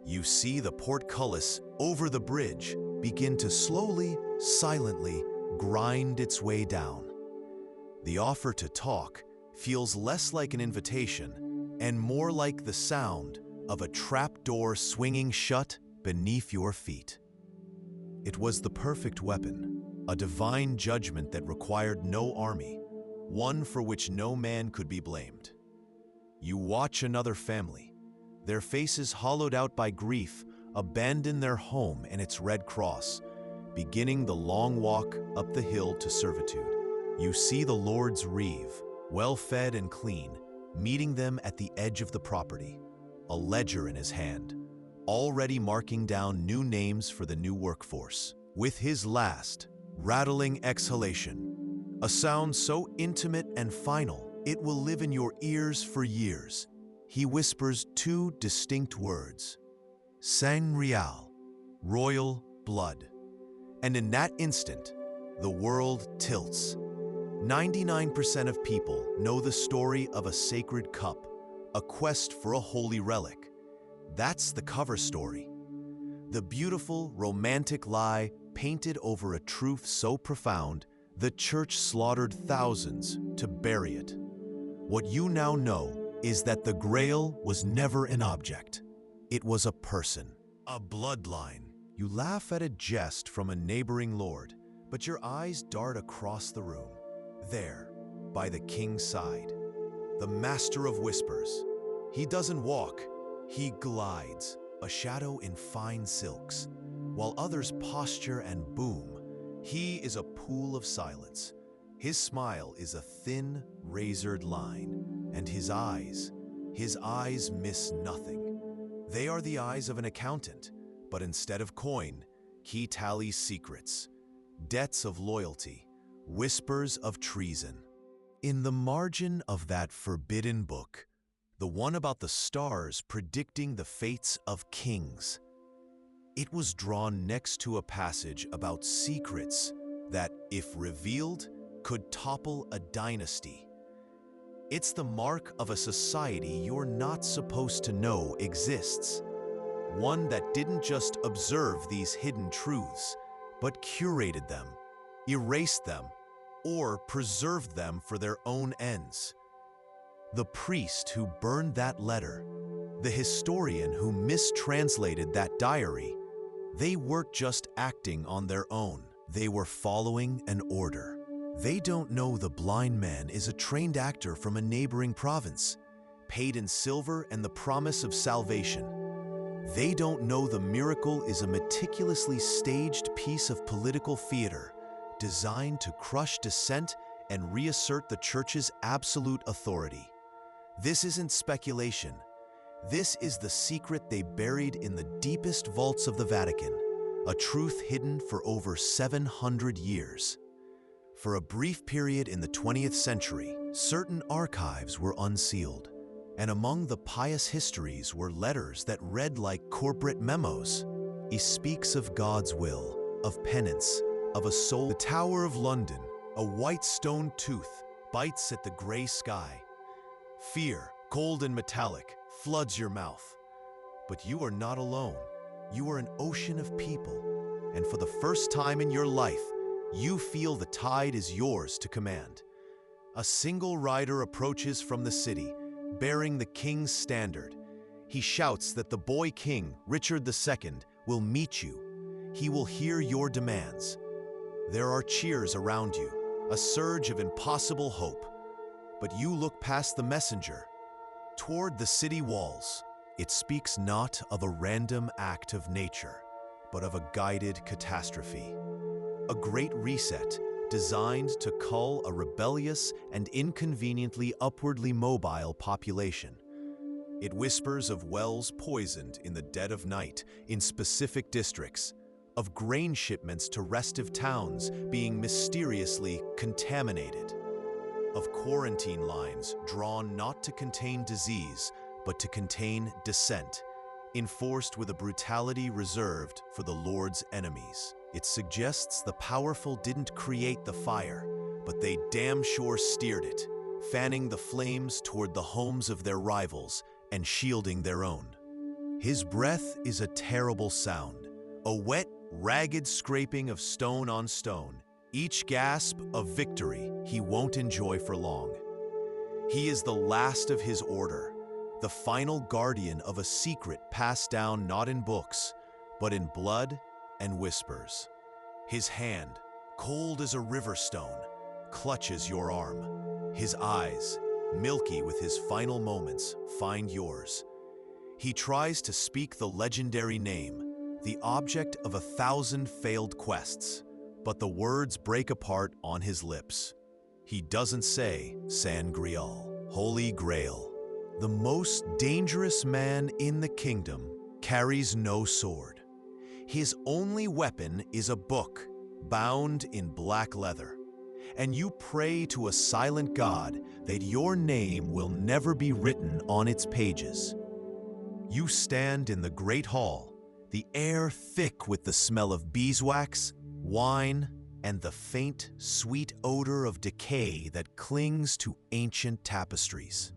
A: You see the portcullis over the bridge begin to slowly, silently grind its way down. The offer to talk feels less like an invitation and more like the sound of a trapdoor swinging shut beneath your feet. It was the perfect weapon, a divine judgment that required no army, one for which no man could be blamed. You watch another family, their faces hollowed out by grief, abandon their home and its red cross, beginning the long walk up the hill to servitude. You see the Lord's reeve, well-fed and clean, meeting them at the edge of the property, a ledger in his hand, already marking down new names for the new workforce. With his last, rattling exhalation, a sound so intimate and final, it will live in your ears for years, he whispers two distinct words: Sangreal, royal blood. And in that instant, the world tilts. 99% of people know the story of a sacred cup, a quest for a holy relic. That's the cover story. The beautiful, romantic lie painted over a truth so profound, the church slaughtered thousands to bury it. What you now know is that the Grail was never an object. It was a person, a bloodline. You laugh at a jest from a neighboring lord, but your eyes dart across the room. There, by the king's side, the master of whispers. He doesn't walk, he glides, a shadow in fine silks. While others posture and boom, he is a pool of silence. His smile is a thin, razored line, and his eyes miss nothing. They are the eyes of an accountant, but instead of coin, he tallies secrets, debts of loyalty, whispers of treason. In the margin of that forbidden book, the one about the stars predicting the fates of kings, it was drawn next to a passage about secrets that, if revealed, could topple a dynasty. It's the mark of a society you're not supposed to know exists. One that didn't just observe these hidden truths, but curated them, erased them, or preserved them for their own ends. The priest who burned that letter, the historian who mistranslated that diary, they weren't just acting on their own. They were following an order. They don't know the blind man is a trained actor from a neighboring province, paid in silver and the promise of salvation. They don't know the miracle is a meticulously staged piece of political theater, designed to crush dissent and reassert the church's absolute authority. This isn't speculation. This is the secret they buried in the deepest vaults of the Vatican, a truth hidden for over 700 years. For a brief period in the 20th century, certain archives were unsealed, and among the pious histories were letters that read like corporate memos. He speaks of God's will, of penance, of a soul. The Tower of London, a white stone tooth, bites at the gray sky. Fear, cold and metallic, floods your mouth. But you are not alone. You are an ocean of people, and for the first time in your life, you feel the tide is yours to command. A single rider approaches from the city, bearing the king's standard. He shouts that the boy king, Richard II, will meet you. He will hear your demands. There are cheers around you, a surge of impossible hope. But you look past the messenger, toward the city walls. It speaks not of a random act of nature, but of a guided catastrophe. A great reset designed to cull a rebellious and inconveniently upwardly mobile population. It whispers of wells poisoned in the dead of night in specific districts, of grain shipments to restive towns being mysteriously contaminated, of quarantine lines drawn not to contain disease, but to contain dissent, enforced with a brutality reserved for the Lord's enemies. It suggests the powerful didn't create the fire, but they damn sure steered it, fanning the flames toward the homes of their rivals and shielding their own. His breath is a terrible sound, a wet, ragged scraping of stone on stone, each gasp of victory he won't enjoy for long. He is the last of his order, the final guardian of a secret passed down not in books, but in blood and whispers. His hand, cold as a river stone, clutches your arm. His eyes, milky with his final moments, find yours. He tries to speak the legendary name, the object of 1,000 failed quests, but the words break apart on his lips. He doesn't say Sangreal, Holy Grail. The most dangerous man in the kingdom carries no sword. His only weapon is a book bound in black leather, and you pray to a silent God that your name will never be written on its pages. You stand in the great hall, the air thick with the smell of beeswax, wine, and the faint, sweet odor of decay that clings to ancient tapestries.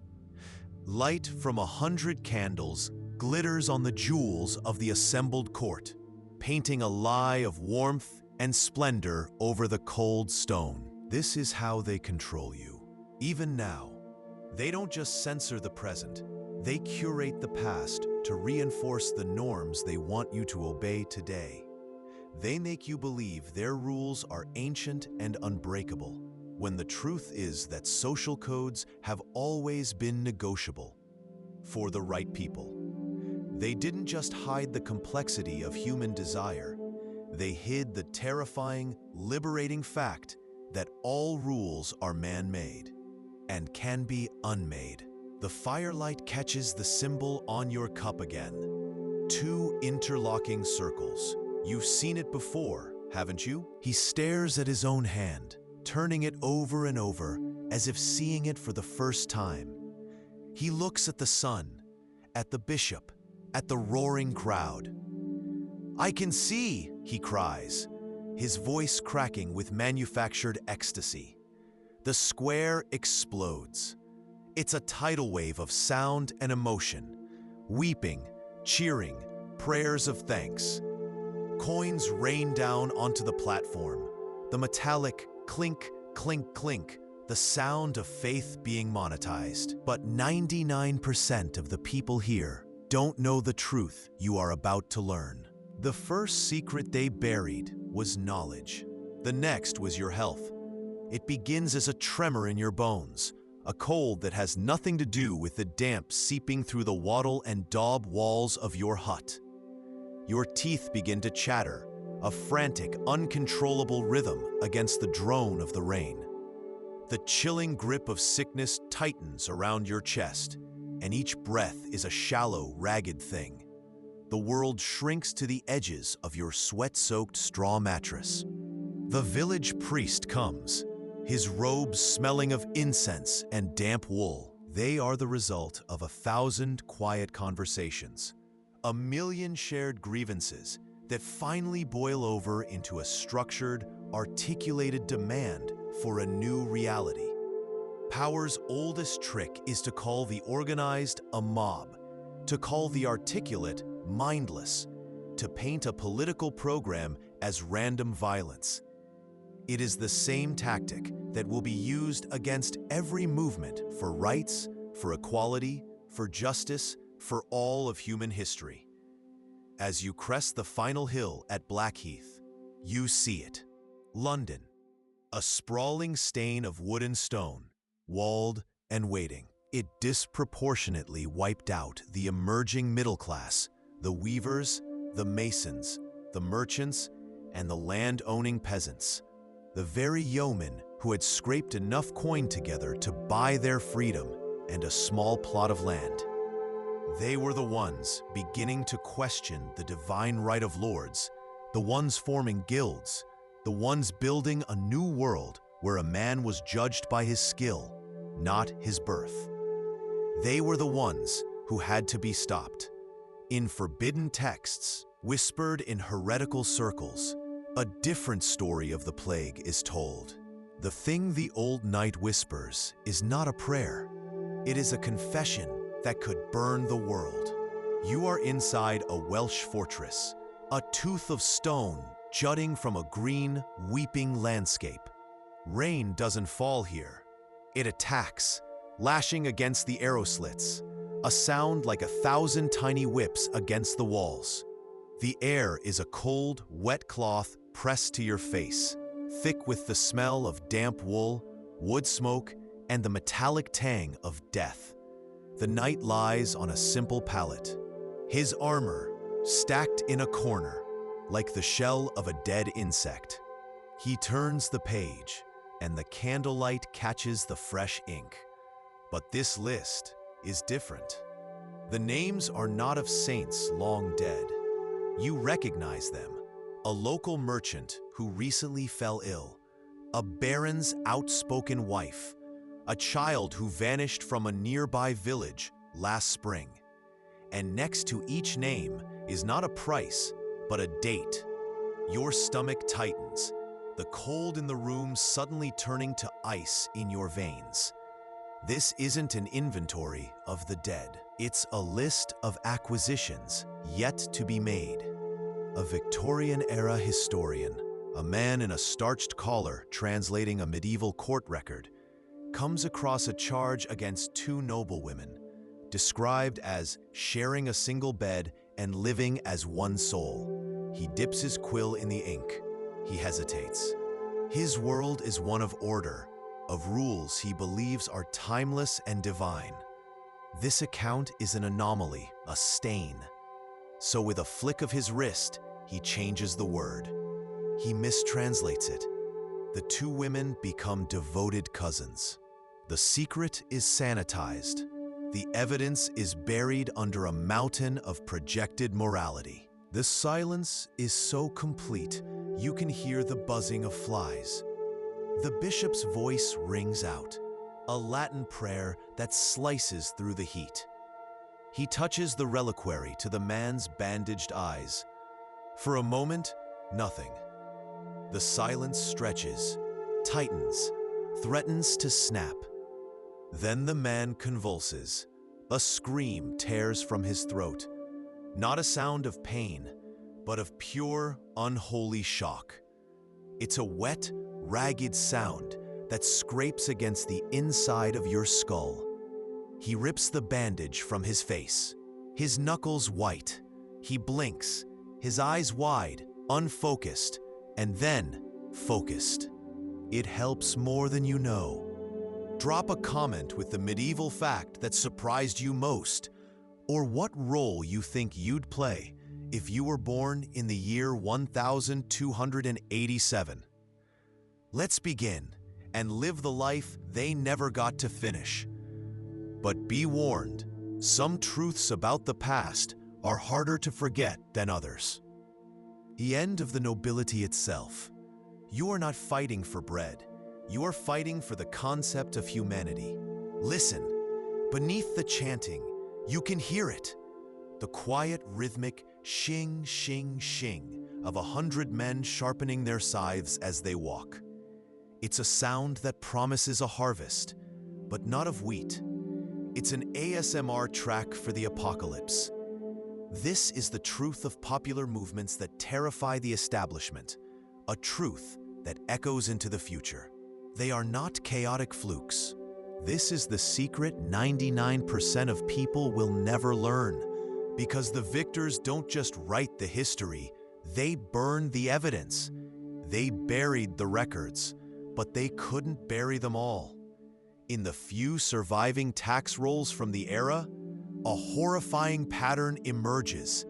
A: Light from 100 candles glitters on the jewels of the assembled court, painting a lie of warmth and splendor over the cold stone. This is how they control you. Even now, they don't just censor the present, they curate the past to reinforce the norms they want you to obey today. They make you believe their rules are ancient and unbreakable, when the truth is that social codes have always been negotiable for the right people. They didn't just hide the complexity of human desire, they hid the terrifying, liberating fact that all rules are man-made and can be unmade. The firelight catches the symbol on your cup again. 2 interlocking circles. You've seen it before, haven't you? He stares at his own hand, turning it over and over as if seeing it for the first time. He looks at the sun, at the bishop, at the roaring crowd. "I can see," he cries, his voice cracking with manufactured ecstasy. The square explodes. It's a tidal wave of sound and emotion, weeping, cheering, prayers of thanks. Coins rain down onto the platform, the metallic clink, clink, clink, the sound of faith being monetized. But 99% of the people here don't know the truth you are about to learn. The first secret they buried was knowledge. The next was your health. It begins as a tremor in your bones, a cold that has nothing to do with the damp seeping through the wattle and daub walls of your hut. Your teeth begin to chatter, a frantic, uncontrollable rhythm against the drone of the rain. The chilling grip of sickness tightens around your chest, and each breath is a shallow, ragged thing. The world shrinks to the edges of your sweat-soaked straw mattress. The village priest comes, his robes smelling of incense and damp wool. They are the result of 1,000 quiet conversations, 1,000,000 shared grievances that finally boil over into a structured, articulated demand for a new reality. Power's oldest trick is to call the organized a mob, to call the articulate mindless, to paint a political program as random violence. It is the same tactic that will be used against every movement for rights, for equality, for justice, for all of human history. As you crest the final hill at Blackheath, you see it. London, a sprawling stain of wood and stone, walled and waiting. It disproportionately wiped out the emerging middle class, the weavers, the masons, the merchants, and the land-owning peasants. The very yeomen who had scraped enough coin together to buy their freedom and a small plot of land. They were the ones beginning to question the divine right of lords, the ones forming guilds, the ones building a new world where a man was judged by his skill, not his birth. They were the ones who had to be stopped. In forbidden texts, whispered in heretical circles, a different story of the plague is told. The thing the old knight whispers is not a prayer. It is a confession that could burn the world. You are inside a Welsh fortress, a tooth of stone jutting from a green, weeping landscape. Rain doesn't fall here. It attacks, lashing against the arrow slits, a sound like 1,000 tiny whips against the walls. The air is a cold, wet cloth pressed to your face, thick with the smell of damp wool, wood smoke, and the metallic tang of death. The knight lies on a simple pallet, his armor stacked in a corner, like the shell of a dead insect. He turns the page, and the candlelight catches the fresh ink. But this list is different. The names are not of saints long dead. You recognize them. A local merchant who recently fell ill, a baron's outspoken wife, a child who vanished from a nearby village last spring. And next to each name is not a price, but a date. Your stomach tightens, the cold in the room suddenly turning to ice in your veins. This isn't an inventory of the dead. It's a list of acquisitions yet to be made. A Victorian-era historian, a man in a starched collar translating a medieval court record, comes across a charge against two noblewomen, described as sharing a single bed and living as one soul. He dips his quill in the ink. He hesitates. His world is one of order, of rules he believes are timeless and divine. This account is an anomaly, a stain. So with a flick of his wrist, he changes the word. He mistranslates it. The two women become devoted cousins. The secret is sanitized. The evidence is buried under a mountain of projected morality. The silence is so complete, you can hear the buzzing of flies. The bishop's voice rings out, a Latin prayer that slices through the heat. He touches the reliquary to the man's bandaged eyes. For a moment, nothing. The silence stretches, tightens, threatens to snap. Then the man convulses. A scream tears from his throat. Not a sound of pain, but of pure, unholy shock. It's a wet, ragged sound that scrapes against the inside of your skull. He rips the bandage from his face, his knuckles white. He blinks, his eyes wide, unfocused, and then focused. It helps more than you know. Drop a comment with the medieval fact that surprised you most, or what role you think you'd play if you were born in the year 1287. Let's begin and live the life they never got to finish. But be warned, some truths about the past are harder to forget than others. The end of the nobility itself. You are not fighting for bread. You are fighting for the concept of humanity. Listen, beneath the chanting, you can hear it. The quiet, rhythmic shing, shing, shing of 100 men sharpening their scythes as they walk. It's a sound that promises a harvest, but not of wheat. It's an ASMR track for the apocalypse. This is the truth of popular movements that terrify the establishment, a truth that echoes into the future. They are not chaotic flukes. This is the secret 99% of people will never learn, because the victors don't just write the history, they burned the evidence. They buried the records, but they couldn't bury them all. In the few surviving tax rolls from the era, a horrifying pattern emerges,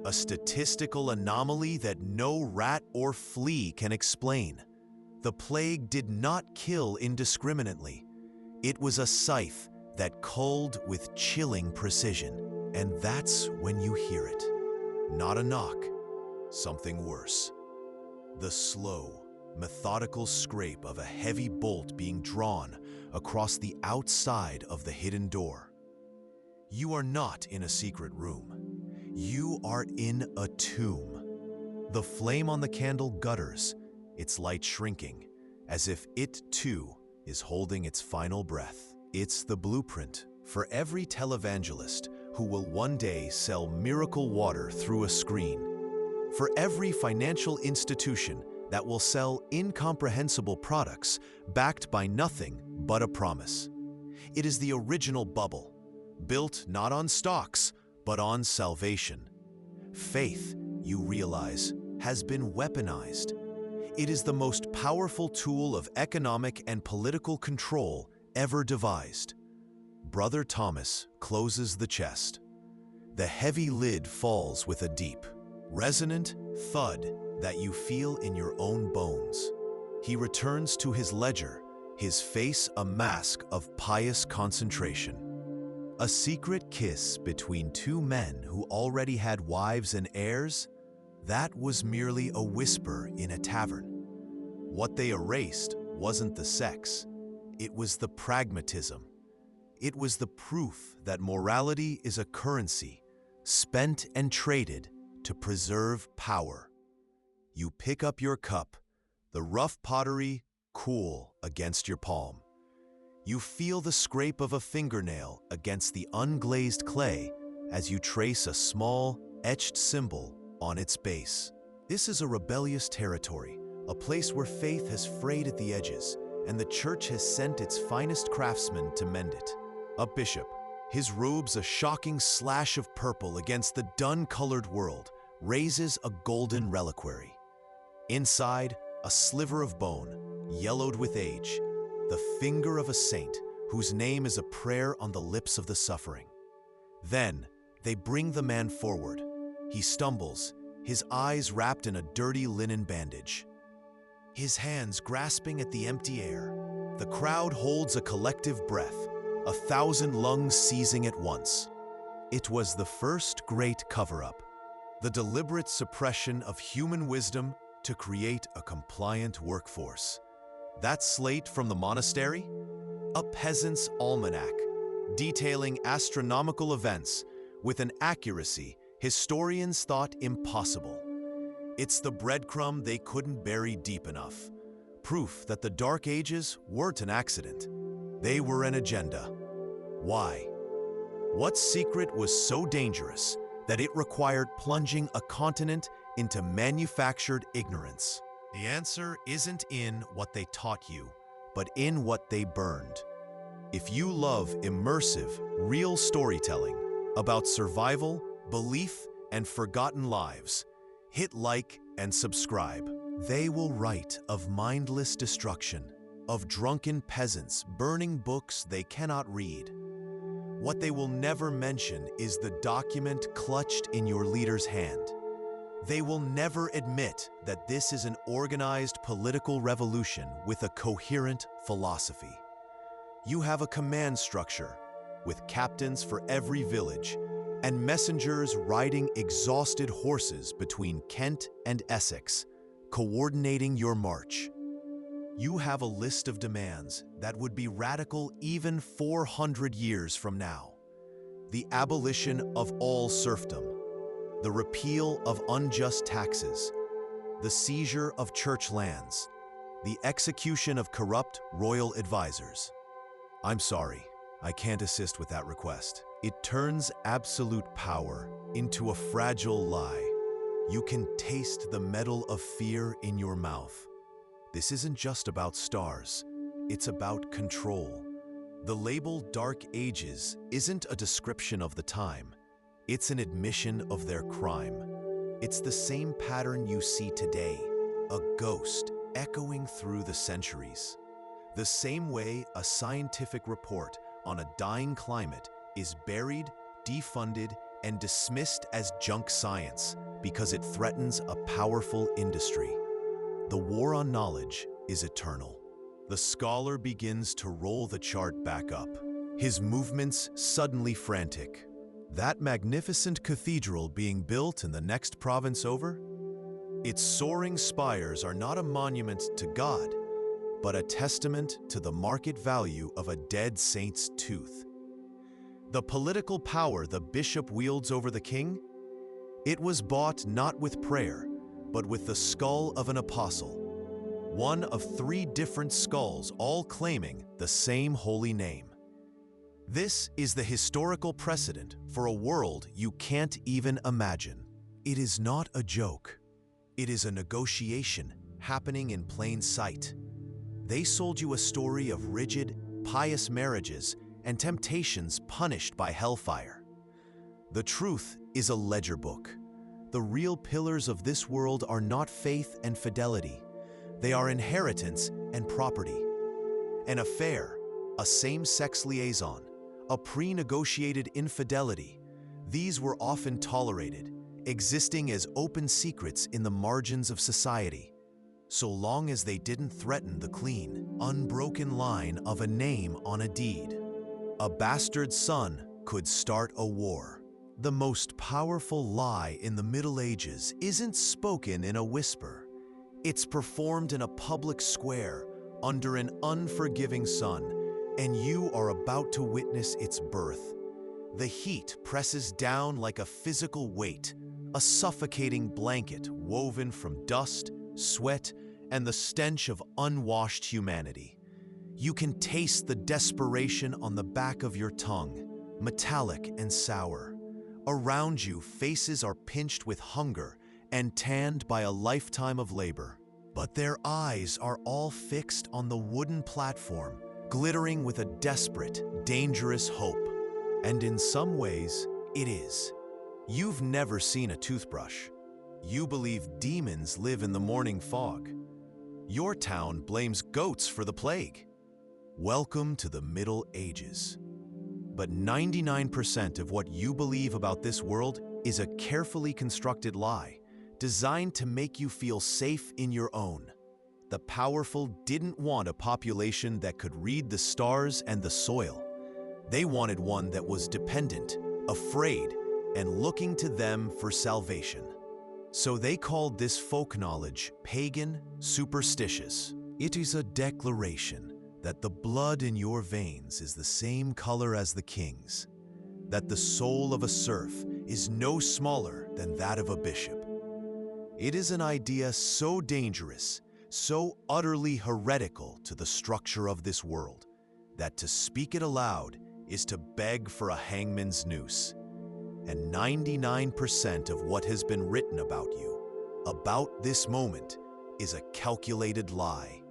A: a statistical anomaly that no rat or flea can explain. The plague did not kill indiscriminately. It was a scythe that culled with chilling precision. And that's when you hear it. Not a knock, something worse. The slow, methodical scrape of a heavy bolt being drawn across the outside of the hidden door. You are not in a secret room. You are in a tomb. The flame on the candle gutters, its light shrinking, as if it too is holding its final breath. It's the blueprint for every televangelist who will one day sell miracle water through a screen, for every financial institution that will sell incomprehensible products backed by nothing but a promise. It is the original bubble, built not on stocks, but on salvation. Faith, you realize, has been weaponized. It is the most powerful tool of economic and political control ever devised. Brother Thomas closes the chest. The heavy lid falls with a deep, resonant thud that you feel in your own bones. He returns to his ledger, his face a mask of pious concentration. A secret kiss between two men who already had wives and heirs? That was merely a whisper in a tavern. What they erased wasn't the sex, it was the pragmatism. It was the proof that morality is a currency, spent and traded to preserve power. You pick up your cup, the rough pottery cool against your palm. You feel the scrape of a fingernail against the unglazed clay as you trace a small, etched symbol on its base. This is a rebellious territory, a place where faith has frayed at the edges, and the church has sent its finest craftsmen to mend it. A bishop, his robes a shocking slash of purple against the dun-colored world, raises a golden reliquary. Inside, a sliver of bone, yellowed with age, the finger of a saint whose name is a prayer on the lips of the suffering. Then, they bring the man forward. He stumbles, his eyes wrapped in a dirty linen bandage. His hands grasping at the empty air. The crowd holds a collective breath, 1,000 lungs seizing at once. It was the first great cover-up, the deliberate suppression of human wisdom to create a compliant workforce. That slate from the monastery? A peasant's almanac, detailing astronomical events with an accuracy historians thought impossible. It's the breadcrumb they couldn't bury deep enough. Proof that the Dark Ages weren't an accident. They were an agenda. Why? What secret was so dangerous that it required plunging a continent into manufactured ignorance? The answer isn't in what they taught you, but in what they burned. If you love immersive, real storytelling about survival, belief, and forgotten lives, hit like and subscribe. They will write of mindless destruction, of drunken peasants burning books they cannot read. What they will never mention is the document clutched in your leader's hand. They will never admit that this is an organized political revolution with a coherent philosophy. You have a command structure with captains for every village and messengers riding exhausted horses between Kent and Essex, coordinating your march. You have a list of demands that would be radical even 400 years from now. The abolition of all serfdom, the repeal of unjust taxes, the seizure of church lands, the execution of corrupt royal advisors. I'm sorry, I can't assist with that request. It turns absolute power into a fragile lie. You can taste the metal of fear in your mouth. This isn't just about stars, it's about control. The label Dark Ages isn't a description of the time, it's an admission of their crime. It's the same pattern you see today, a ghost echoing through the centuries. The same way a scientific report on a dying climate is buried, defunded, and dismissed as junk science because it threatens a powerful industry. The war on knowledge is eternal. The scholar begins to roll the chart back up, his movements suddenly frantic. That magnificent cathedral being built in the next province over? Its soaring spires are not a monument to God, but a testament to the market value of a dead saint's tooth. The political power the bishop wields over the king? It was bought not with prayer, but with the skull of an apostle, one of 3 different skulls all claiming the same holy name. This is the historical precedent for a world you can't even imagine. It is not a joke. It is a negotiation happening in plain sight. They sold you a story of rigid, pious marriages and temptations punished by hellfire. The truth is a ledger book. The real pillars of this world are not faith and fidelity. They are inheritance and property. An affair, a same-sex liaison, a pre-negotiated infidelity, these were often tolerated, existing as open secrets in the margins of society, so long as they didn't threaten the clean, unbroken line of a name on a deed. A bastard son could start a war. The most powerful lie in the Middle Ages isn't spoken in a whisper. It's performed in a public square under an unforgiving sun, and you are about to witness its birth. The heat presses down like a physical weight, a suffocating blanket woven from dust, sweat, and the stench of unwashed humanity. You can taste the desperation on the back of your tongue, metallic and sour. Around you, faces are pinched with hunger and tanned by a lifetime of labor. But their eyes are all fixed on the wooden platform, glittering with a desperate, dangerous hope. And in some ways, it is. You've never seen a toothbrush. You believe demons live in the morning fog. Your town blames goats for the plague. Welcome to the Middle Ages. But 99% of what you believe about this world is a carefully constructed lie, designed to make you feel safe in your own. The powerful didn't want a population that could read the stars and the soil. They wanted one that was dependent, afraid, and looking to them for salvation. So they called this folk knowledge pagan, superstitious. It is a declaration that the blood in your veins is the same color as the king's, that the soul of a serf is no smaller than that of a bishop. It is an idea so dangerous, so utterly heretical to the structure of this world, that to speak it aloud is to beg for a hangman's noose. And 99% of what has been written about you, about this moment, is a calculated lie.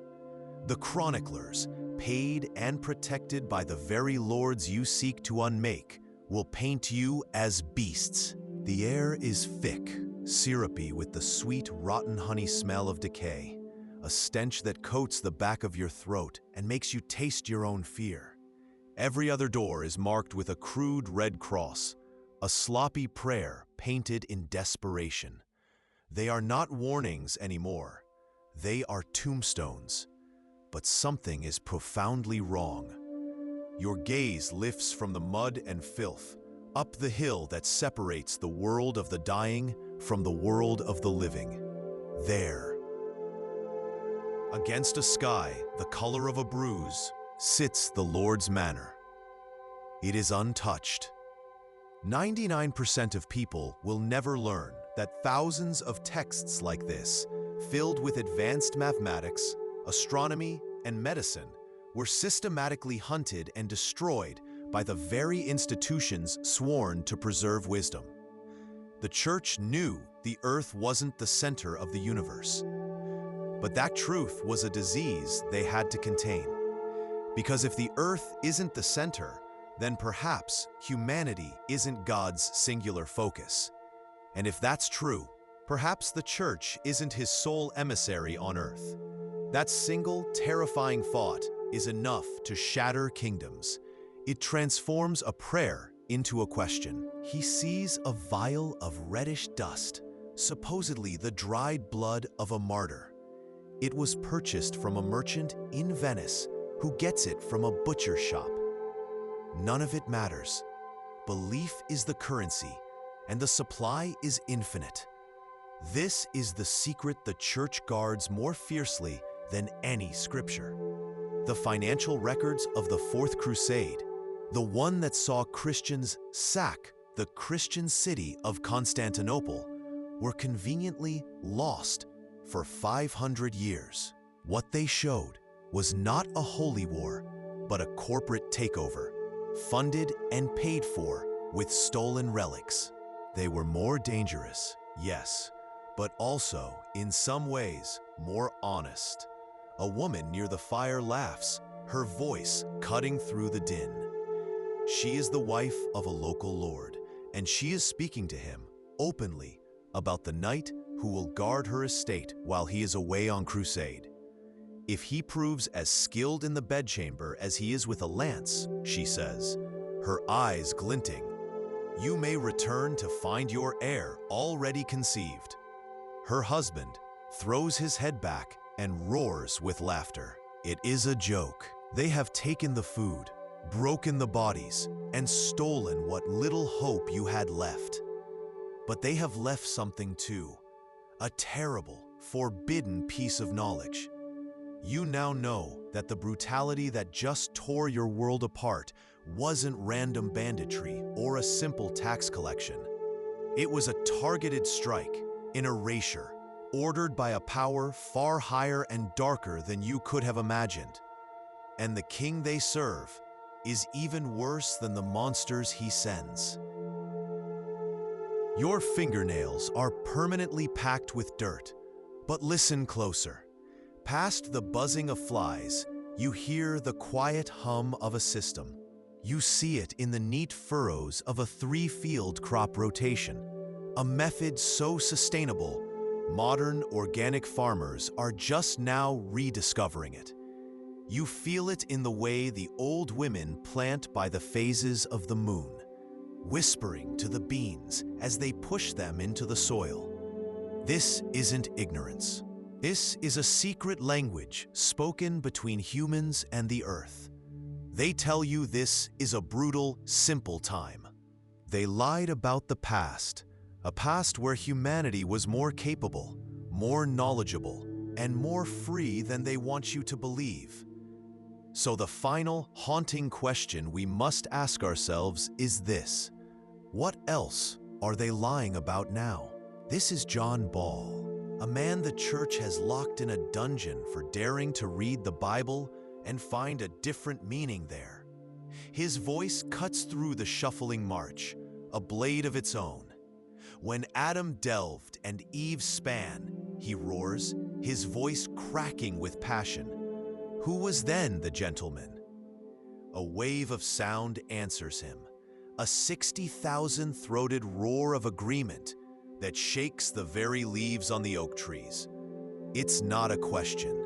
A: The chroniclers, paid and protected by the very lords you seek to unmake, will paint you as beasts. The air is thick, syrupy with the sweet, rotten honey smell of decay, a stench that coats the back of your throat and makes you taste your own fear. Every other door is marked with a crude red cross, a sloppy prayer painted in desperation. They are not warnings anymore. They are tombstones. But something is profoundly wrong. Your gaze lifts from the mud and filth, up the hill that separates the world of the dying from the world of the living. There, against a sky the color of a bruise, sits the Lord's manor. It is untouched. 99% of people will never learn that thousands of texts like this, filled with advanced mathematics, astronomy, and medicine, were systematically hunted and destroyed by the very institutions sworn to preserve wisdom. The church knew the earth wasn't the center of the universe. But that truth was a disease they had to contain. Because if the earth isn't the center, then perhaps humanity isn't God's singular focus. And if that's true, perhaps the church isn't his sole emissary on earth. That single, terrifying thought is enough to shatter kingdoms. It transforms a prayer into a question. He sees a vial of reddish dust, supposedly the dried blood of a martyr. It was purchased from a merchant in Venice who gets it from a butcher shop. None of it matters. Belief is the currency, and the supply is infinite. This is the secret the church guards more fiercely than any scripture. The financial records of the Fourth Crusade, the one that saw Christians sack the Christian city of Constantinople, were conveniently lost for 500 years. What they showed was not a holy war, but a corporate takeover, funded and paid for with stolen relics. They were more dangerous, yes, but also, in some ways, more honest. A woman near the fire laughs, her voice cutting through the din. She is the wife of a local lord, and she is speaking to him openly about the knight who will guard her estate while he is away on crusade. If he proves as skilled in the bedchamber as he is with a lance, she says, her eyes glinting, you may return to find your heir already conceived. Her husband throws his head back and roars with laughter. It is a joke. They have taken the food, broken the bodies, and stolen what little hope you had left. But they have left something too, a terrible, forbidden piece of knowledge. You now know that the brutality that just tore your world apart wasn't random banditry or a simple tax collection. It was a targeted strike, an erasure, ordered by a power far higher and darker than you could have imagined. And the king they serve is even worse than the monsters he sends. Your fingernails are permanently packed with dirt, but listen closer. Past the buzzing of flies, you hear the quiet hum of a system. You see it in the neat furrows of a 3-field crop rotation, a method so sustainable, modern organic farmers are just now rediscovering it. You feel it in the way the old women plant by the phases of the moon, whispering to the beans as they push them into the soil. This isn't ignorance. This is a secret language spoken between humans and the earth. They tell you this is a brutal, simple time. They lied about the past, a past where humanity was more capable, more knowledgeable, and more free than they want you to believe. So the final, haunting question we must ask ourselves is this: what else are they lying about now? This is John Ball, a man the church has locked in a dungeon for daring to read the Bible and find a different meaning there. His voice cuts through the shuffling march, a blade of its own. When Adam delved and Eve span, he roars, his voice cracking with passion. Who was then the gentleman? A wave of sound answers him, a 60,000-throated roar of agreement that shakes the very leaves on the oak trees. It's not a question.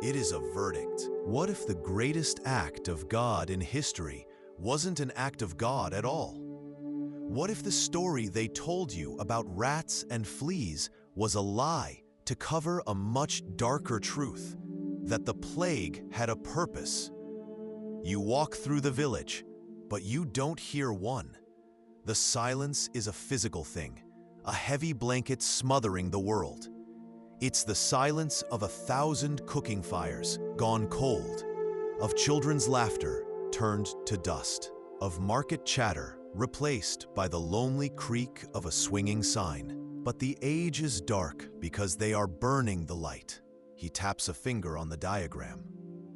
A: It is a verdict. What if the greatest act of God in history wasn't an act of God at all? What if the story they told you about rats and fleas was a lie to cover a much darker truth, that the plague had a purpose? You walk through the village, but you don't hear one. The silence is a physical thing, a heavy blanket smothering the world. It's the silence of 1,000 cooking fires gone cold, of children's laughter turned to dust, of market chatter replaced by the lonely creak of a swinging sign. But the age is dark because they are burning the light. He taps a finger on the diagram.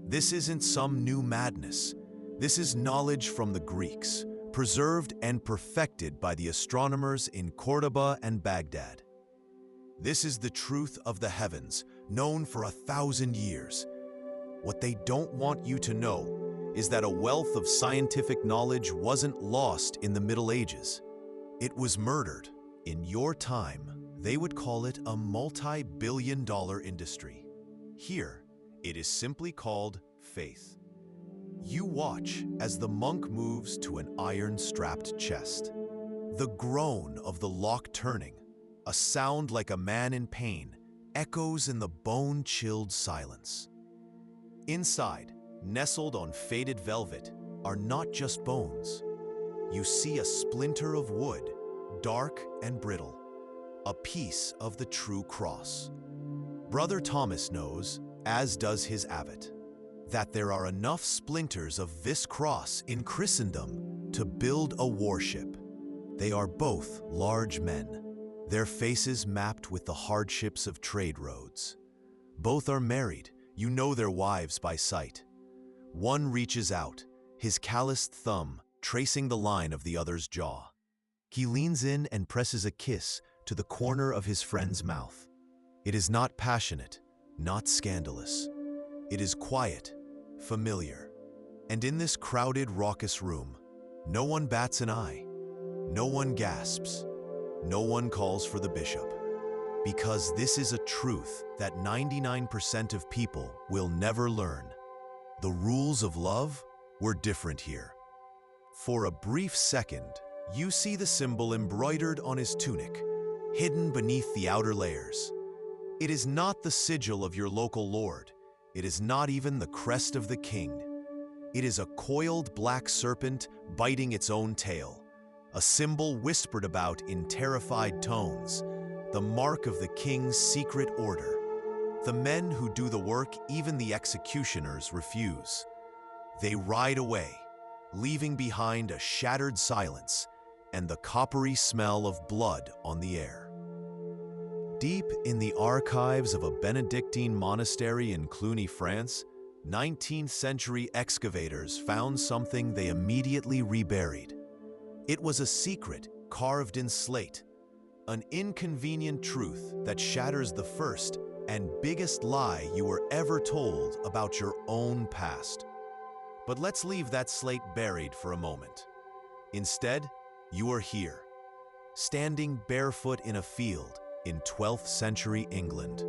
A: This isn't some new madness. This is knowledge from the Greeks, preserved and perfected by the astronomers in Cordoba and Baghdad. This is the truth of the heavens, known for 1,000 years. What they don't want you to know is that a wealth of scientific knowledge wasn't lost in the Middle Ages. It was murdered. In your time, they would call it a multi-billion-dollar industry. Here, it is simply called faith. You watch as the monk moves to an iron-strapped chest. The groan of the lock turning, a sound like a man in pain, echoes in the bone-chilled silence. Inside, nestled on faded velvet, are not just bones. You see a splinter of wood, dark and brittle, a piece of the true cross. Brother Thomas knows, as does his abbot, that there are enough splinters of this cross in Christendom to build a warship. They are both large men, their faces mapped with the hardships of trade roads. Both are married, you know their wives by sight. One reaches out, his calloused thumb tracing the line of the other's jaw. He leans in and presses a kiss to the corner of his friend's mouth. It is not passionate, not scandalous. It is quiet, familiar. And in this crowded, raucous room, no one bats an eye, no one gasps, no one calls for the bishop. Because this is a truth that 99% of people will never learn. The rules of love were different here. For a brief second, you see the symbol embroidered on his tunic, hidden beneath the outer layers. It is not the sigil of your local lord. It is not even the crest of the king. It is a coiled black serpent biting its own tail, a symbol whispered about in terrified tones, the mark of the king's secret order. The men who do the work, even the executioners, refuse. They ride away, leaving behind a shattered silence and the coppery smell of blood on the air. Deep in the archives of a Benedictine monastery in Cluny, France, 19th century excavators found something they immediately reburied. It was a secret carved in slate, an inconvenient truth that shatters the first and biggest lie you were ever told about your own past. But let's leave that slate buried for a moment. Instead, you are here, standing barefoot in a field in 12th century England.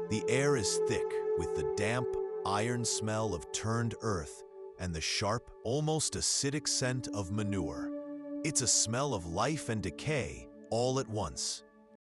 A: The air is thick with the damp, iron smell of turned earth and the sharp, almost acidic scent of manure. It's a smell of life and decay all at once.